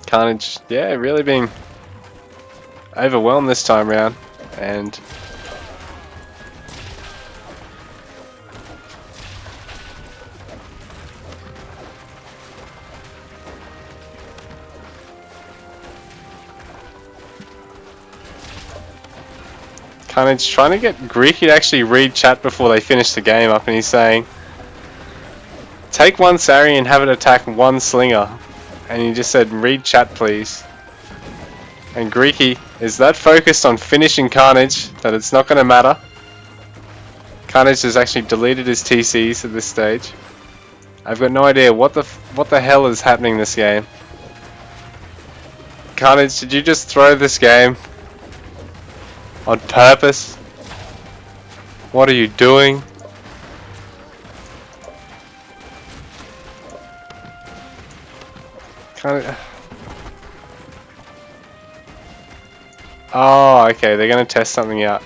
Carnage, yeah, really being overwhelmed this time round, and Carnage trying to get Greeky to actually read chat before they finish the game up, and he's saying, take 1 Sari and have it attack 1 slinger. And he just said, read chat please. And Greeky is that focused on finishing Carnage that it's not going to matter. Carnage has actually deleted his TCs at this stage. I've got no idea what the hell is happening this game. Carnage, did you just throw this game on purpose? What are you doing? Oh, okay, they're going to test something out.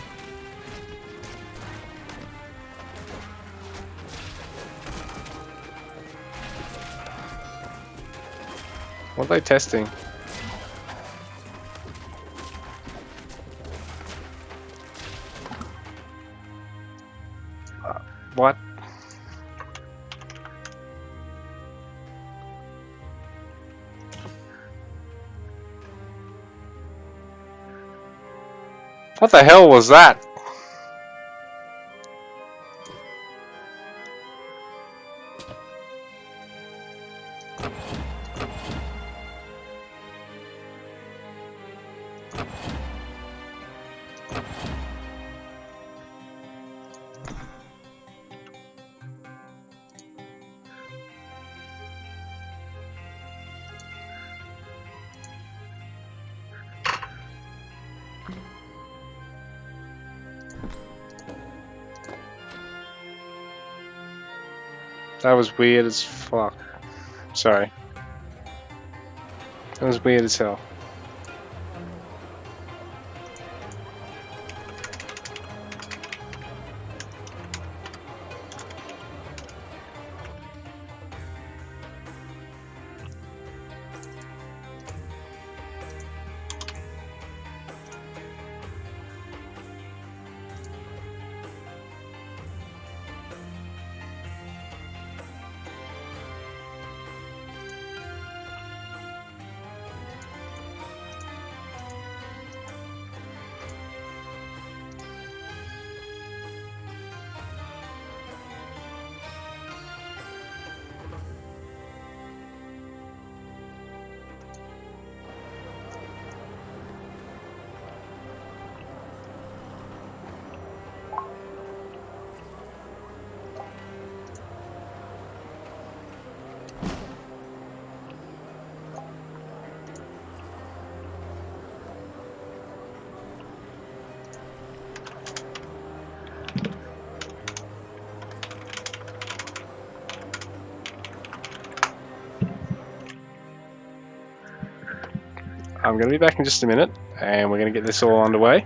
What are they testing? What? What the hell was that? That was weird as fuck. Sorry. That was weird as hell. I'm going to be back in just a minute, and we're going to get this all underway.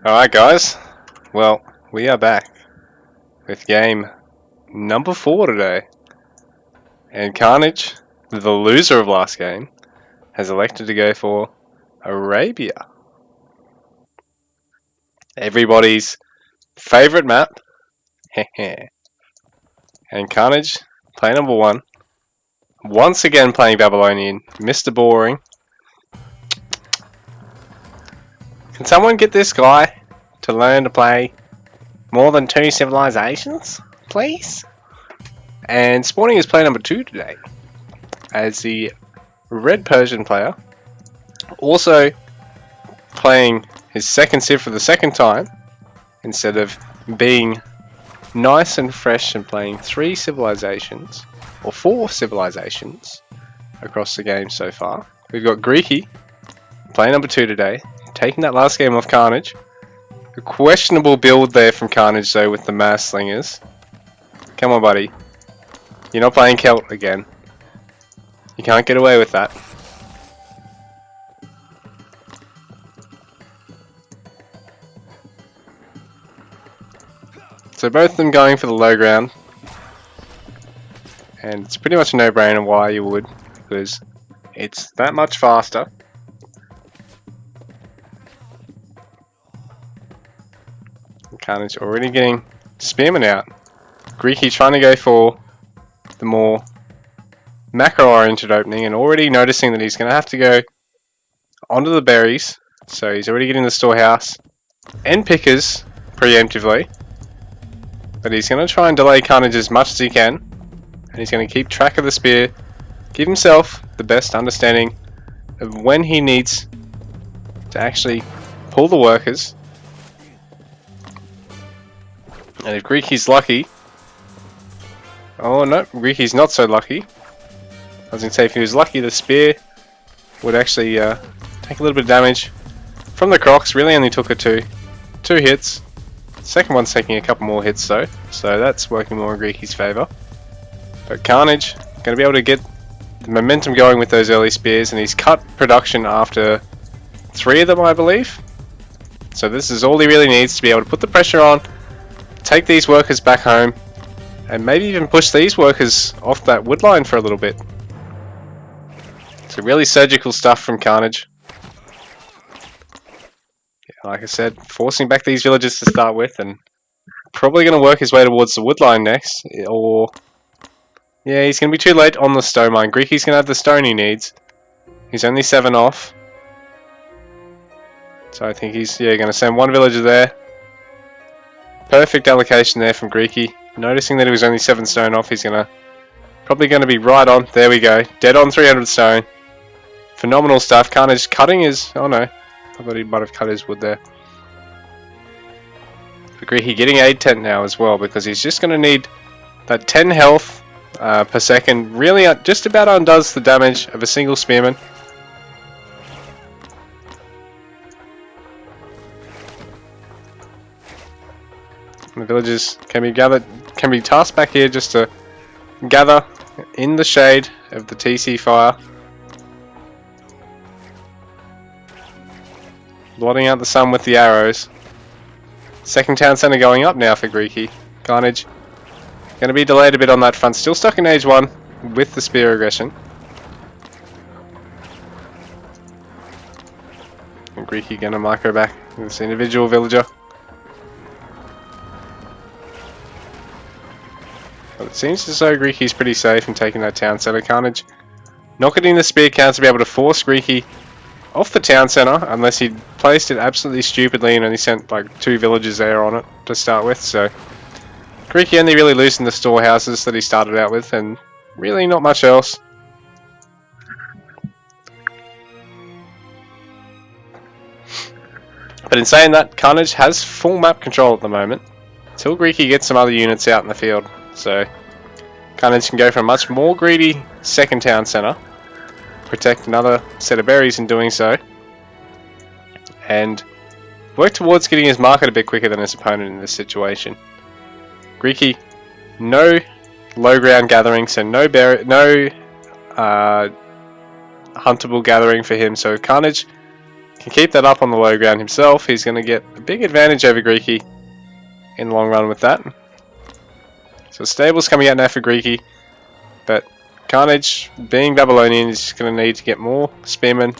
Alright guys, well, we are back with game number 4 today. And Carnage, the loser of last game, has elected to go for Arabia. Everybody's favourite map. And Carnage, play number 1. Once again playing Babylonian, Mr. Boring. Can someone get this guy to learn to play more than 2 civilizations, please? And Spawning is play number 2 today, as the Red Persian player, also playing his second civ for the second time, instead of being nice and fresh and playing 3 civilizations, or 4 civilizations, across the game so far. We've got Greeky, play number 2 today, taking that last game off Carnage. A questionable build there from Carnage though with the mass slingers. Come on buddy, you're not playing Celt again. You can't get away with that. So both of them going for the low ground. And it's pretty much a no-brainer why you would, because it's that much faster. Carnage already getting Spearman out. Greeky trying to go for the more macro-oriented opening and already noticing that he's going to have to go onto the berries. So he's already getting the storehouse and pickers preemptively. But he's going to try and delay Carnage as much as he can. And he's going to keep track of the spear. Give himself the best understanding of when he needs to actually pull the workers. And if Greeky's lucky... Oh no, Greeky's not so lucky. I was going to say if he was lucky the spear would actually take a little bit of damage from the Crocs. Really only took it two hits. Second one's taking a couple more hits though, so that's working more in Greeky's favour. But Carnage going to be able to get the momentum going with those early spears, and he's cut production after 3 of them I believe. So this is all he really needs to be able to put the pressure on, take these workers back home, and maybe even push these workers off that wood line for a little bit. So really surgical stuff from Carnage. Yeah, like I said, forcing back these villages to start with, and probably going to work his way towards the wood line next. Or, yeah, he's going to be too late on the stone mine. Greeky's going to have the stone he needs. He's only 7 off. So I think he's going to send 1 villager there. Perfect allocation there from Greeky. Noticing that he was only 7 stone off, he's probably going to be right on. There we go. Dead on 300 stone. Phenomenal stuff. Carnage cutting his... Oh no. I thought he might have cut his wood there. But Greeky getting aid tent now as well, because he's just going to need that 10 health per second. Really just about undoes the damage of a single spearman. The villagers can be tasked back here just to gather in the shade of the TC fire. Blotting out the sun with the arrows. Second town centre going up now for Greeky. Carnage going to be delayed a bit on that front. Still stuck in age 1 with the spear aggression. And Greeky going to micro back this individual villager. But it seems as though Greeky's pretty safe in taking that town centre. Carnage not getting the spear count to be able to force Greeky off the town centre unless he placed it absolutely stupidly and only sent like 2 villagers there on it to start with. So Greeky only really loosened the storehouses that he started out with and really not much else. But in saying that, Carnage has full map control at the moment until Greeky gets some other units out in the field. So Carnage can go for a much more greedy second town centre, protect another set of berries in doing so, and work towards getting his market a bit quicker than his opponent in this situation. Greeky, no low ground gathering, so no huntable gathering for him, so Carnage can keep that up on the low ground himself. He's going to get a big advantage over Greeky in the long run with that. So stables coming out now for Greeky, but Carnage, being Babylonian, is just going to need to get more spearmen,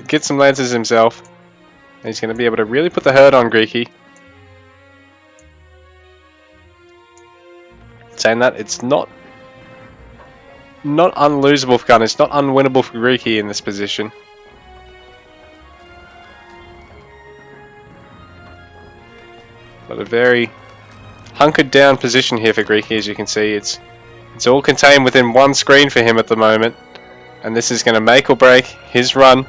get some lancers himself, and he's going to be able to really put the hurt on Greeky. Saying that, it's not unlosable for Carnage, not unwinnable for Greeky in this position. But a very hunkered down position here for Greeky, as you can see. It's all contained within one screen for him at the moment, and this is going to make or break his run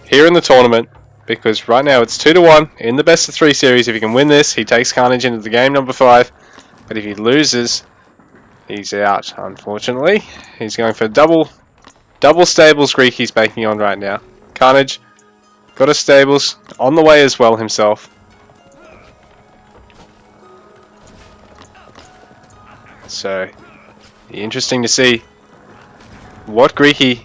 here in the tournament, because right now it's 2-1 in the best of 3 series. If he can win this, he takes Carnage into the game number 5, but if he loses, he's out, unfortunately. He's going for double stables Greeky's banking on right now. Carnage got his stables on the way as well himself. So, interesting to see what Greeky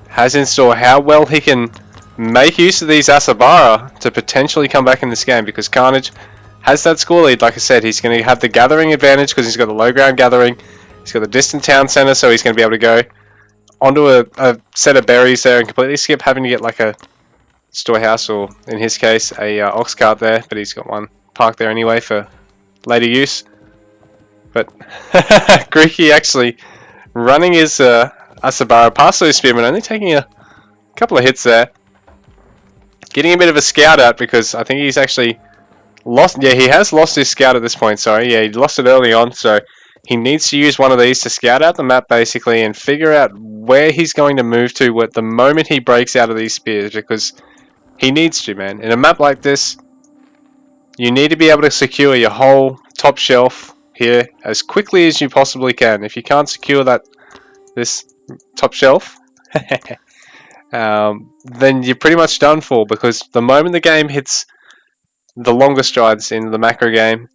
has in store, how well he can make use of these Asabara to potentially come back in this game, because Carnage has that score lead. Like I said, he's going to have the gathering advantage because he's got the low ground gathering, he's got the distant town centre, so he's going to be able to go onto a set of berries there and completely skip having to get like a storehouse, or in his case a ox cart there, but he's got one parked there anyway for later use. But Greeky actually running his Asabara past those spearmen, only taking a couple of hits there. Getting a bit of a scout out because I think he's actually lost. Yeah, he has lost his scout at this point, sorry. Yeah, he lost it early on, so he needs to use one of these to scout out the map basically and figure out where he's going to move to at the moment he breaks out of these spears, because he needs to, man. In a map like this, you need to be able to secure your whole top shelf here as quickly as you possibly can. If you can't secure this top shelf, then you're pretty much done for, because the moment the game hits the longer strides in the macro game,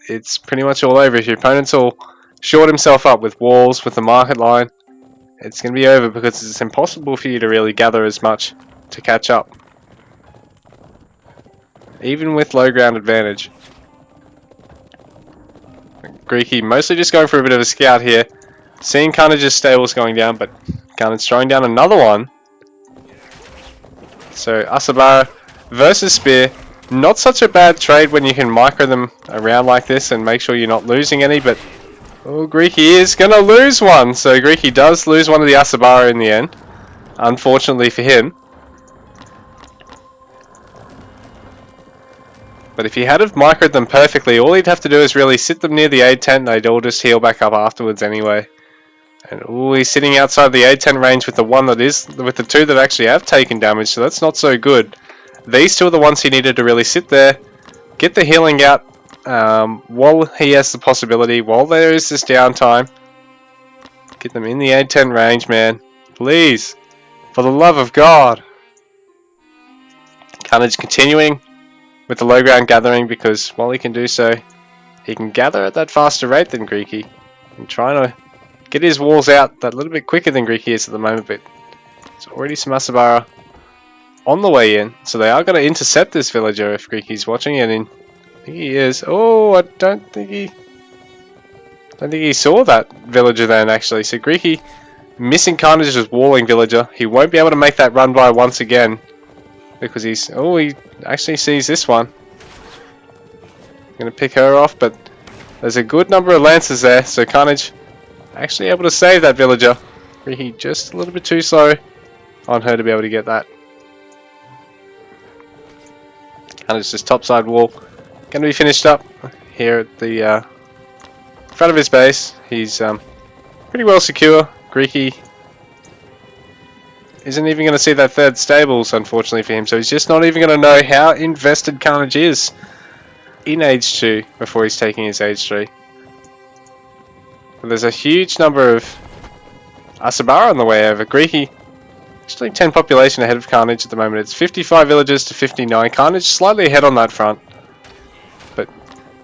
it's pretty much all over. If your opponent's all short himself up with walls, with the market line, it's going to be over, because it's impossible for you to really gather as much to catch up, even with low ground advantage. Greeky mostly just going for a bit of a scout here, seeing Carnage's stables going down, but Carnage throwing down another one. So Asabara versus Spear, not such a bad trade when you can micro them around like this and make sure you're not losing any, but Greeky is going to lose one. So Greeky does lose one of the Asabara in the end, unfortunately for him. But if he had have microed them perfectly, all he'd have to do is really sit them near the aid tent, and they'd all just heal back up afterwards anyway. And he's sitting outside the aid tent range with the 2 that actually have taken damage, so that's not so good. These 2 are the ones he needed to really sit there, get the healing out while he has the possibility, while there is this downtime. Get them in the aid tent range, man. Please, for the love of God. Carnage continuing with the low ground gathering, because while he can do so, he can gather at that faster rate than Greeky, and trying to get his walls out a little bit quicker than Greeky is at the moment, but there's already some Asabara on the way in, so they are going to intercept this villager if Greeky's watching it. And I think he is. Oh, I don't think he saw that villager then, actually. So Greeky missing Carnage's walling villager. He won't be able to make that run by once again because he actually sees this one. Going to pick her off, but there's a good number of lances there, so Carnage actually able to save that villager. Greeky just a little bit too slow on her to be able to get that. Carnage just topside wall. Going to be finished up here at the front of his base. He's pretty well secure. Greeky isn't even going to see that third stables, unfortunately for him, so he's just not even going to know how invested Carnage is in Age 2 before he's taking his Age 3. But there's a huge number of Asabara on the way over. Greeky actually 10 population ahead of Carnage at the moment. It's 55 villagers to 59. Carnage slightly ahead on that front. But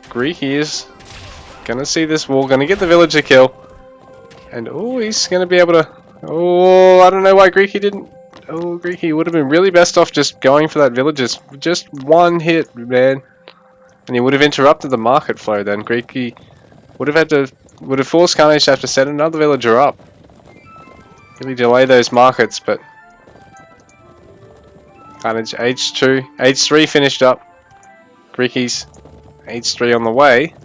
Greeky is going to see this wall, going to get the villager kill. And oh, he's going to be able to... Oh, I don't know why Greeky didn't... Oh, Greeky would have been really best off just going for that villager. Just one hit, man. And he would have interrupted the market flow then. Greeky would have forced Carnage to have to set another villager up. Really delay those markets, but Carnage Age 3 finished up. Greeky's Age 3 on the way.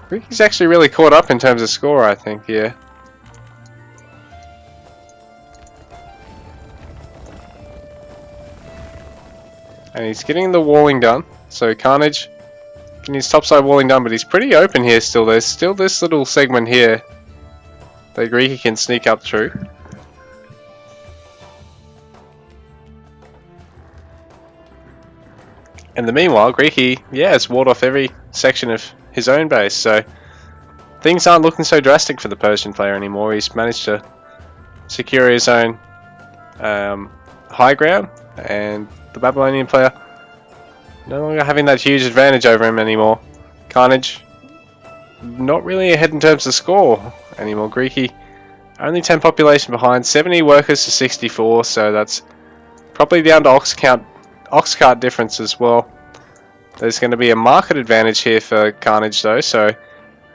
Greeky's actually really caught up in terms of score, I think, yeah. And he's getting the walling done. So Carnage getting his topside walling done, but he's pretty open here still. There's still this little segment here that Greeky can sneak up through. In the meanwhile, Greeky, yeah, has walled off every section of his own base, so things aren't looking so drastic for the Persian player anymore. He's managed to secure his own high ground, and the Babylonian player no longer having that huge advantage over him anymore. Carnage not really ahead in terms of score anymore. Greeky only 10 population behind, 70 workers to 64, so that's probably down to ox cart difference as well. There's going to be a market advantage here for Carnage though, so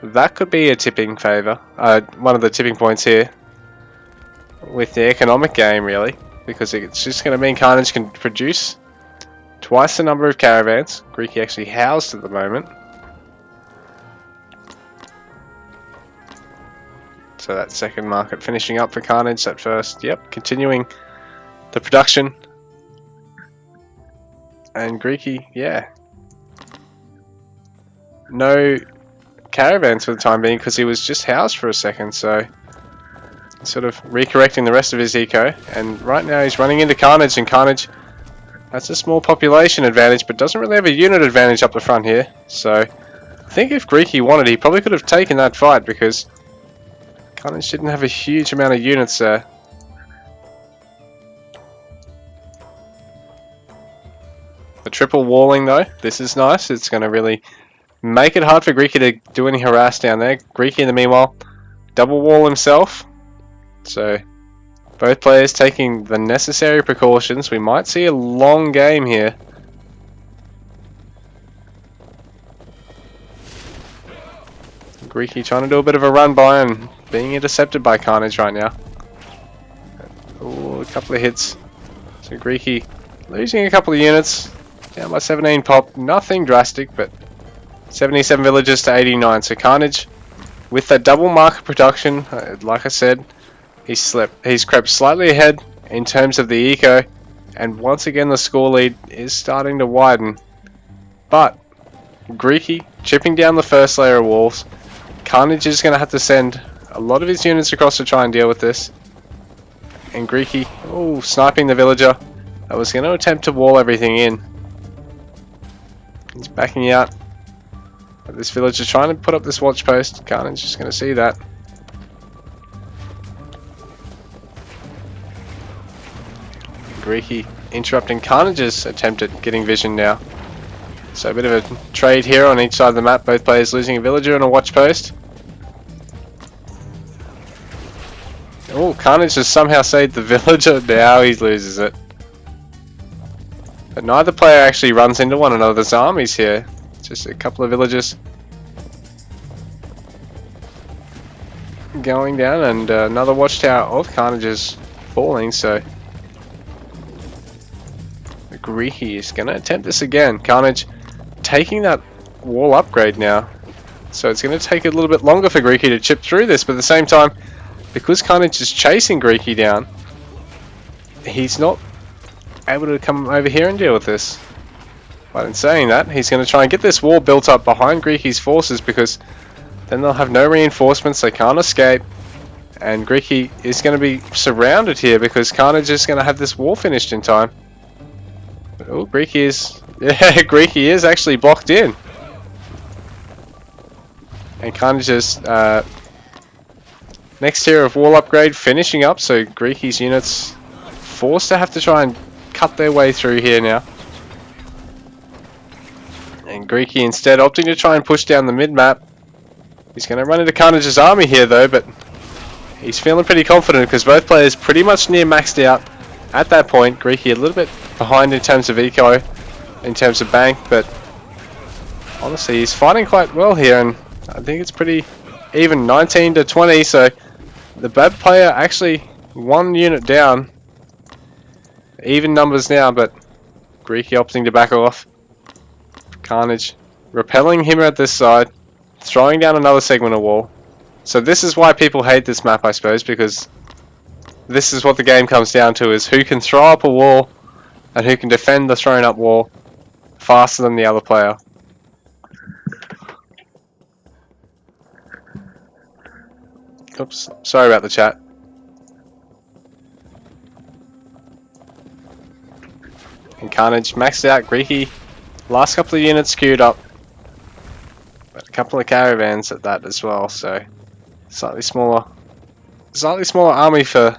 that could be a tipping favour. One of the tipping points here with the economic game, really, because it's just going to mean Carnage can produce twice the number of caravans. Greeky actually housed at the moment. So that second market finishing up for Carnage. That first, yep, continuing the production. And Greeky, yeah, no caravans for the time being because he was just housed for a second, so sort of recorrecting the rest of his eco. And right now he's running into Carnage, and Carnage has a small population advantage but doesn't really have a unit advantage up the front here. So I think if Greeky wanted, he probably could have taken that fight because Carnage didn't have a huge amount of units there. The triple walling though, this is nice. It's going to really make it hard for Greeky to do any harass down there. Greeky in the meanwhile, double wall himself. So both players taking the necessary precautions. We might see a long game here. Greeky trying to do a bit of a run by and being intercepted by Carnage right now. Oh, a couple of hits. So Greeky losing a couple of units. Down by 17 pop, nothing drastic, but 77 villagers to 89. So Carnage, with that double market production, like I said, he's crept slightly ahead in terms of the eco, and once again the score lead is starting to widen. But Greeky chipping down the first layer of walls. Carnage is going to have to send a lot of his units across to try and deal with this. And Greeky, oh, sniping the villager that was going to attempt to wall everything in. He's backing out. But this villager trying to put up this watch post. Carnage is going to see that. Greeky interrupting Carnage's attempt at getting vision now. So a bit of a trade here on each side of the map, both players losing a villager and a watch post. Oh, Carnage has somehow saved the villager, now he loses it. But neither player actually runs into one another's armies here. Just a couple of villagers going down, and another watchtower of Carnage's falling, so Greeky is going to attempt this again. Carnage taking that wall upgrade now, so it's going to take a little bit longer for Greeky to chip through this, but at the same time, because Carnage is chasing Greeky down, he's not able to come over here and deal with this. But in saying that, he's going to try and get this wall built up behind Greeky's forces, because then they'll have no reinforcements, they can't escape, and Greeky is going to be surrounded here because Carnage is going to have this wall finished in time. Oh, Greeky is actually blocked in. And Carnage's next tier of wall upgrade finishing up, so Greeky's units forced to have to try and cut their way through here now. And Greeky instead opting to try and push down the mid-map. He's going to run into Carnage's army here though, but he's feeling pretty confident because both players pretty much near maxed out at that point. Greeky a little bit behind in terms of eco, in terms of bank, but honestly he's fighting quite well here, and I think it's pretty even, 19 to 20, so the bad player actually one unit down. Even numbers now, but Greeky opting to back off. Carnage repelling him at this side, throwing down another segment of wall. So this is why people hate this map, I suppose, because this is what the game comes down to, is who can throw up a wall and who can defend the thrown up wall faster than the other player. Oops, sorry about the chat. And Carnage maxed out. Greeky, last couple of units queued up, but a couple of caravans at that as well, so slightly smaller army for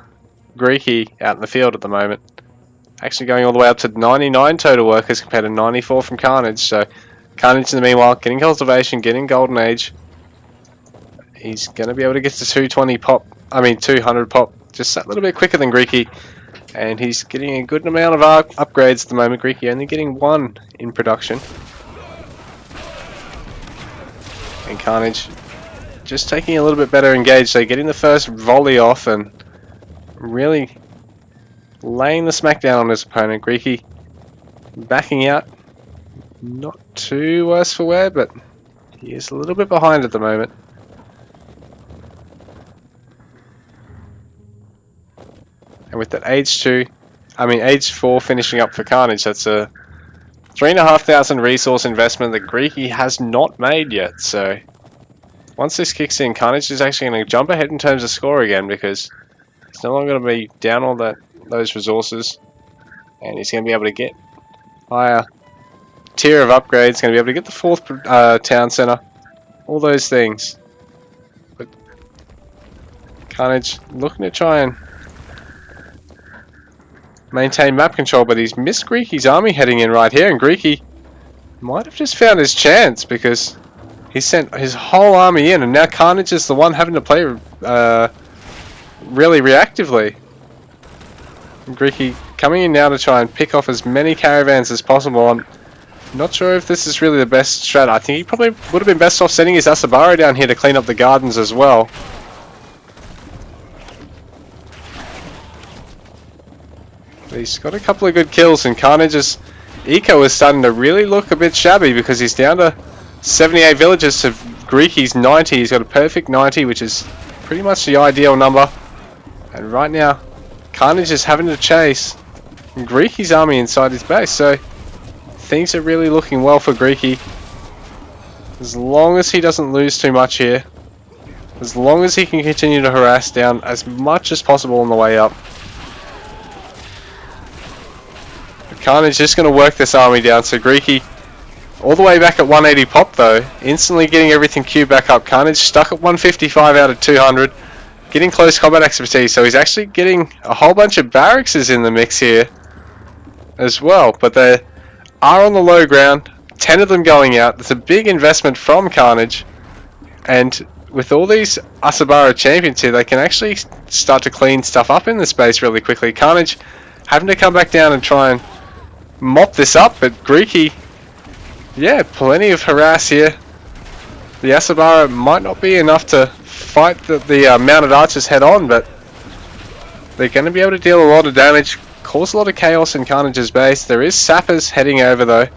Greeky out in the field at the moment. Actually going all the way up to 99 total workers compared to 94 from Carnage, so Carnage in the meanwhile getting cultivation, getting golden age. He's going to be able to get to 200 pop, just a little bit quicker than Greeky. And he's getting a good amount of upgrades at the moment. Greeky only getting one in production. And Carnage just taking a little bit better engaged. So getting the first volley off and really laying the smackdown on his opponent. Greeky backing out. Not too worse for wear, but he is a little bit behind at the moment. And with that age 4 finishing up for Carnage, that's a 3,500 resource investment that Greeky has not made yet. So once this kicks in, Carnage is actually going to jump ahead in terms of score again, because he's no longer going to be down all those resources, and he's going to be able to get higher tier of upgrades. Going to be able to get the 4th town center, all those things. But Carnage looking to try and maintain map control, but he's missed Greeky's army heading in right here, and Greeky might have just found his chance because he sent his whole army in, and now Carnage is the one having to play really reactively. And Greeky coming in now to try and pick off as many caravans as possible. I'm not sure if this is really the best strat. I think he probably would have been best off sending his Asabaro down here to clean up the gardens as well. He's got a couple of good kills, and Carnage's eco is starting to really look a bit shabby because he's down to 78 villagers to Greeky's 90. He's got a perfect 90, which is pretty much the ideal number. And right now, Carnage is having to chase Greeky's army inside his base, so things are really looking well for Greeky. As long as he doesn't lose too much here, as long as he can continue to harass down as much as possible on the way up. Carnage just going to work this army down, so Greeky all the way back at 180 pop though, instantly getting everything queued back up. Carnage stuck at 155 out of 200, getting close combat expertise, so he's actually getting a whole bunch of barracks in the mix here. as well, but they are on the low ground. 10 of them going out. It's a big investment from Carnage, and with all these Asabara champions here, they can actually start to clean stuff up in the space really quickly. Carnage having to come back down and try and mop this up, but Greeky, yeah, plenty of harass here. The Asabara might not be enough to fight the mounted archers head on, but they're going to be able to deal a lot of damage, cause a lot of chaos in Carnage's base. There is sappers heading over though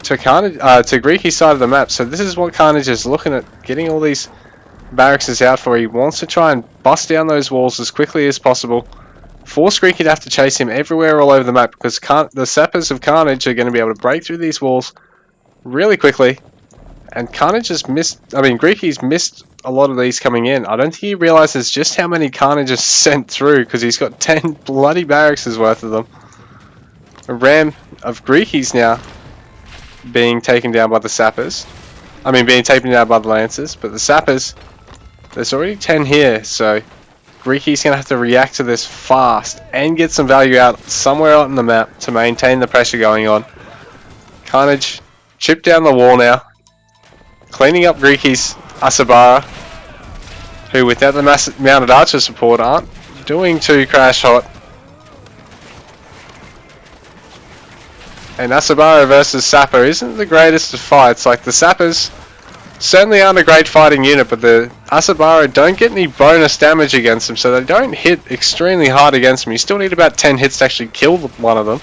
to Greeky's side of the map, so this is what Carnage is looking at, getting all these barracks out for. He wants to try and bust down those walls as quickly as possible, force Greeky to have to chase him everywhere all over the map, because the sappers of Carnage are going to be able to break through these walls really quickly. And Carnage has Greeky's missed a lot of these coming in. I don't think he realizes just how many Carnage has sent through, because he's got 10 bloody barracks worth of them. A ram of Greeky's now being taken down by the sappers. Being taken down by the lancers, but the sappers, there's already 10 here, so Greeky's going to have to react to this fast and get some value out somewhere out on the map to maintain the pressure going on. Carnage chipped down the wall now, cleaning up Greeky's Asabara, who without the mounted archer support aren't doing too crash hot. And Asabara versus Sapper isn't the greatest of fights. Like, the Sappers certainly aren't a great fighting unit, but the Asabara don't get any bonus damage against them, so they don't hit extremely hard against them. You still need about 10 hits to actually kill one of them.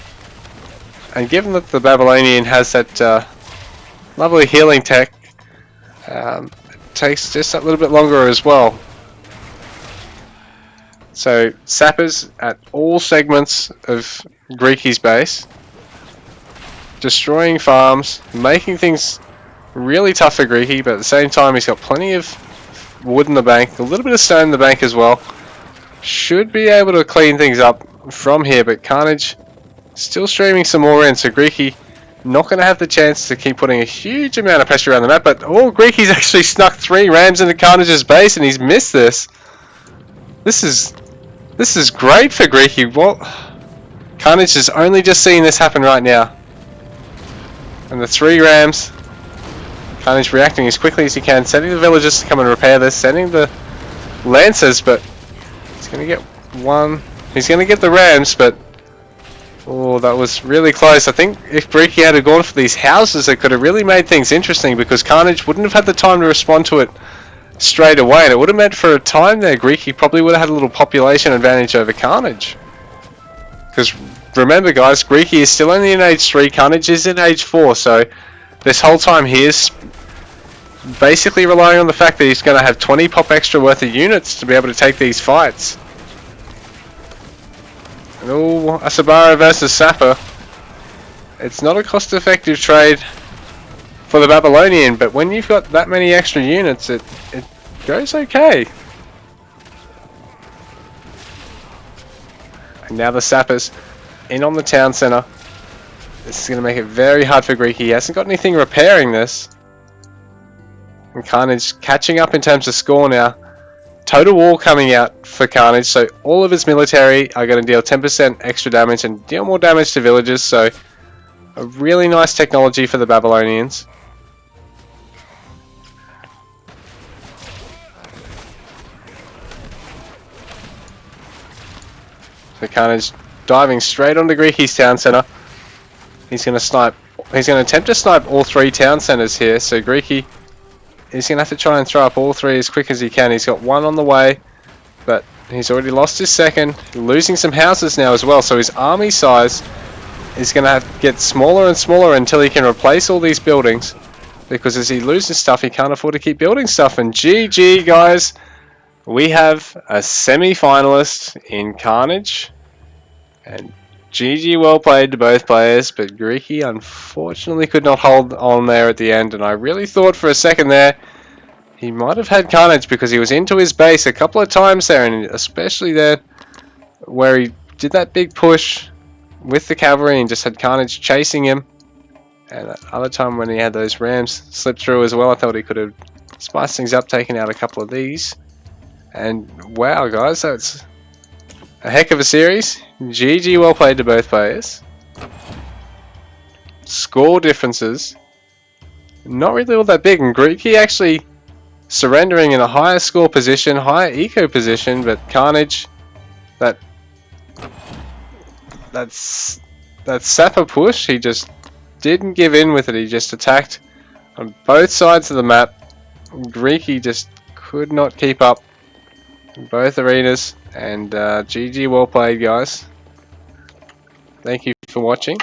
And given that the Babylonian has that lovely healing tech, it takes just that little bit longer as well. So sappers at all segments of Greeky's base, destroying farms, making things really tough for Greeky, but at the same time he's got plenty of wood in the bank, a little bit of stone in the bank as well. Should be able to clean things up from here, but Carnage still streaming some more in, so Greeky not going to have the chance to keep putting a huge amount of pressure around the map. But Greeky's actually snuck 3 rams into Carnage's base, and he's missed this. This is great for Greeky. Well, Carnage is only just seeing this happen right now. And the 3 rams, Carnage reacting as quickly as he can, sending the villagers to come and repair this, sending the lancers, but he's going to get one. He's going to get the rams, but oh, that was really close. I think if Greeky had gone for these houses, it could have really made things interesting, because Carnage wouldn't have had the time to respond to it straight away, and it would have meant for a time there Greeky probably would have had a little population advantage over Carnage. Because remember guys, Greeky is still only in age 3, Carnage is in age 4, so this whole time he is basically relying on the fact that he's going to have 20 pop extra worth of units to be able to take these fights. And Asabara versus Sapper. It's not a cost-effective trade for the Babylonian, but when you've got that many extra units, it goes okay. And now the Sappers in on the town centre. This is going to make it very hard for Greeky. He hasn't got anything repairing this. And Carnage catching up in terms of score now. Total war coming out for Carnage, so all of his military are going to deal 10% extra damage and deal more damage to villagers, so a really nice technology for the Babylonians. So Carnage diving straight onto Greeky's town centre. He's going to attempt to snipe all 3 town centres here, so Greeky is going to have to try and throw up all 3 as quick as he can. He's got 1 on the way, but he's already lost his second, losing some houses now as well, so his army size is going to have to get smaller and smaller until he can replace all these buildings, because as he loses stuff he can't afford to keep building stuff. And GG guys, we have a semi-finalist in Carnage, and GG, well played to both players, but Greeky unfortunately could not hold on there at the end, and I really thought for a second there he might have had Carnage, because he was into his base a couple of times there, and especially there where he did that big push with the cavalry and just had Carnage chasing him. And that other time when he had those rams slip through as well, I thought he could have spiced things up, taken out a couple of these. And wow guys, that's a heck of a series. GG, well played to both players. score differences, not really all that big. And Greeky actually surrendering in a higher score position, higher eco position, but Carnage, that Sapper push, he just didn't give in with it. He just attacked on both sides of the map. Greeky just could not keep up in both arenas, and GG, well played guys. Thank you for watching.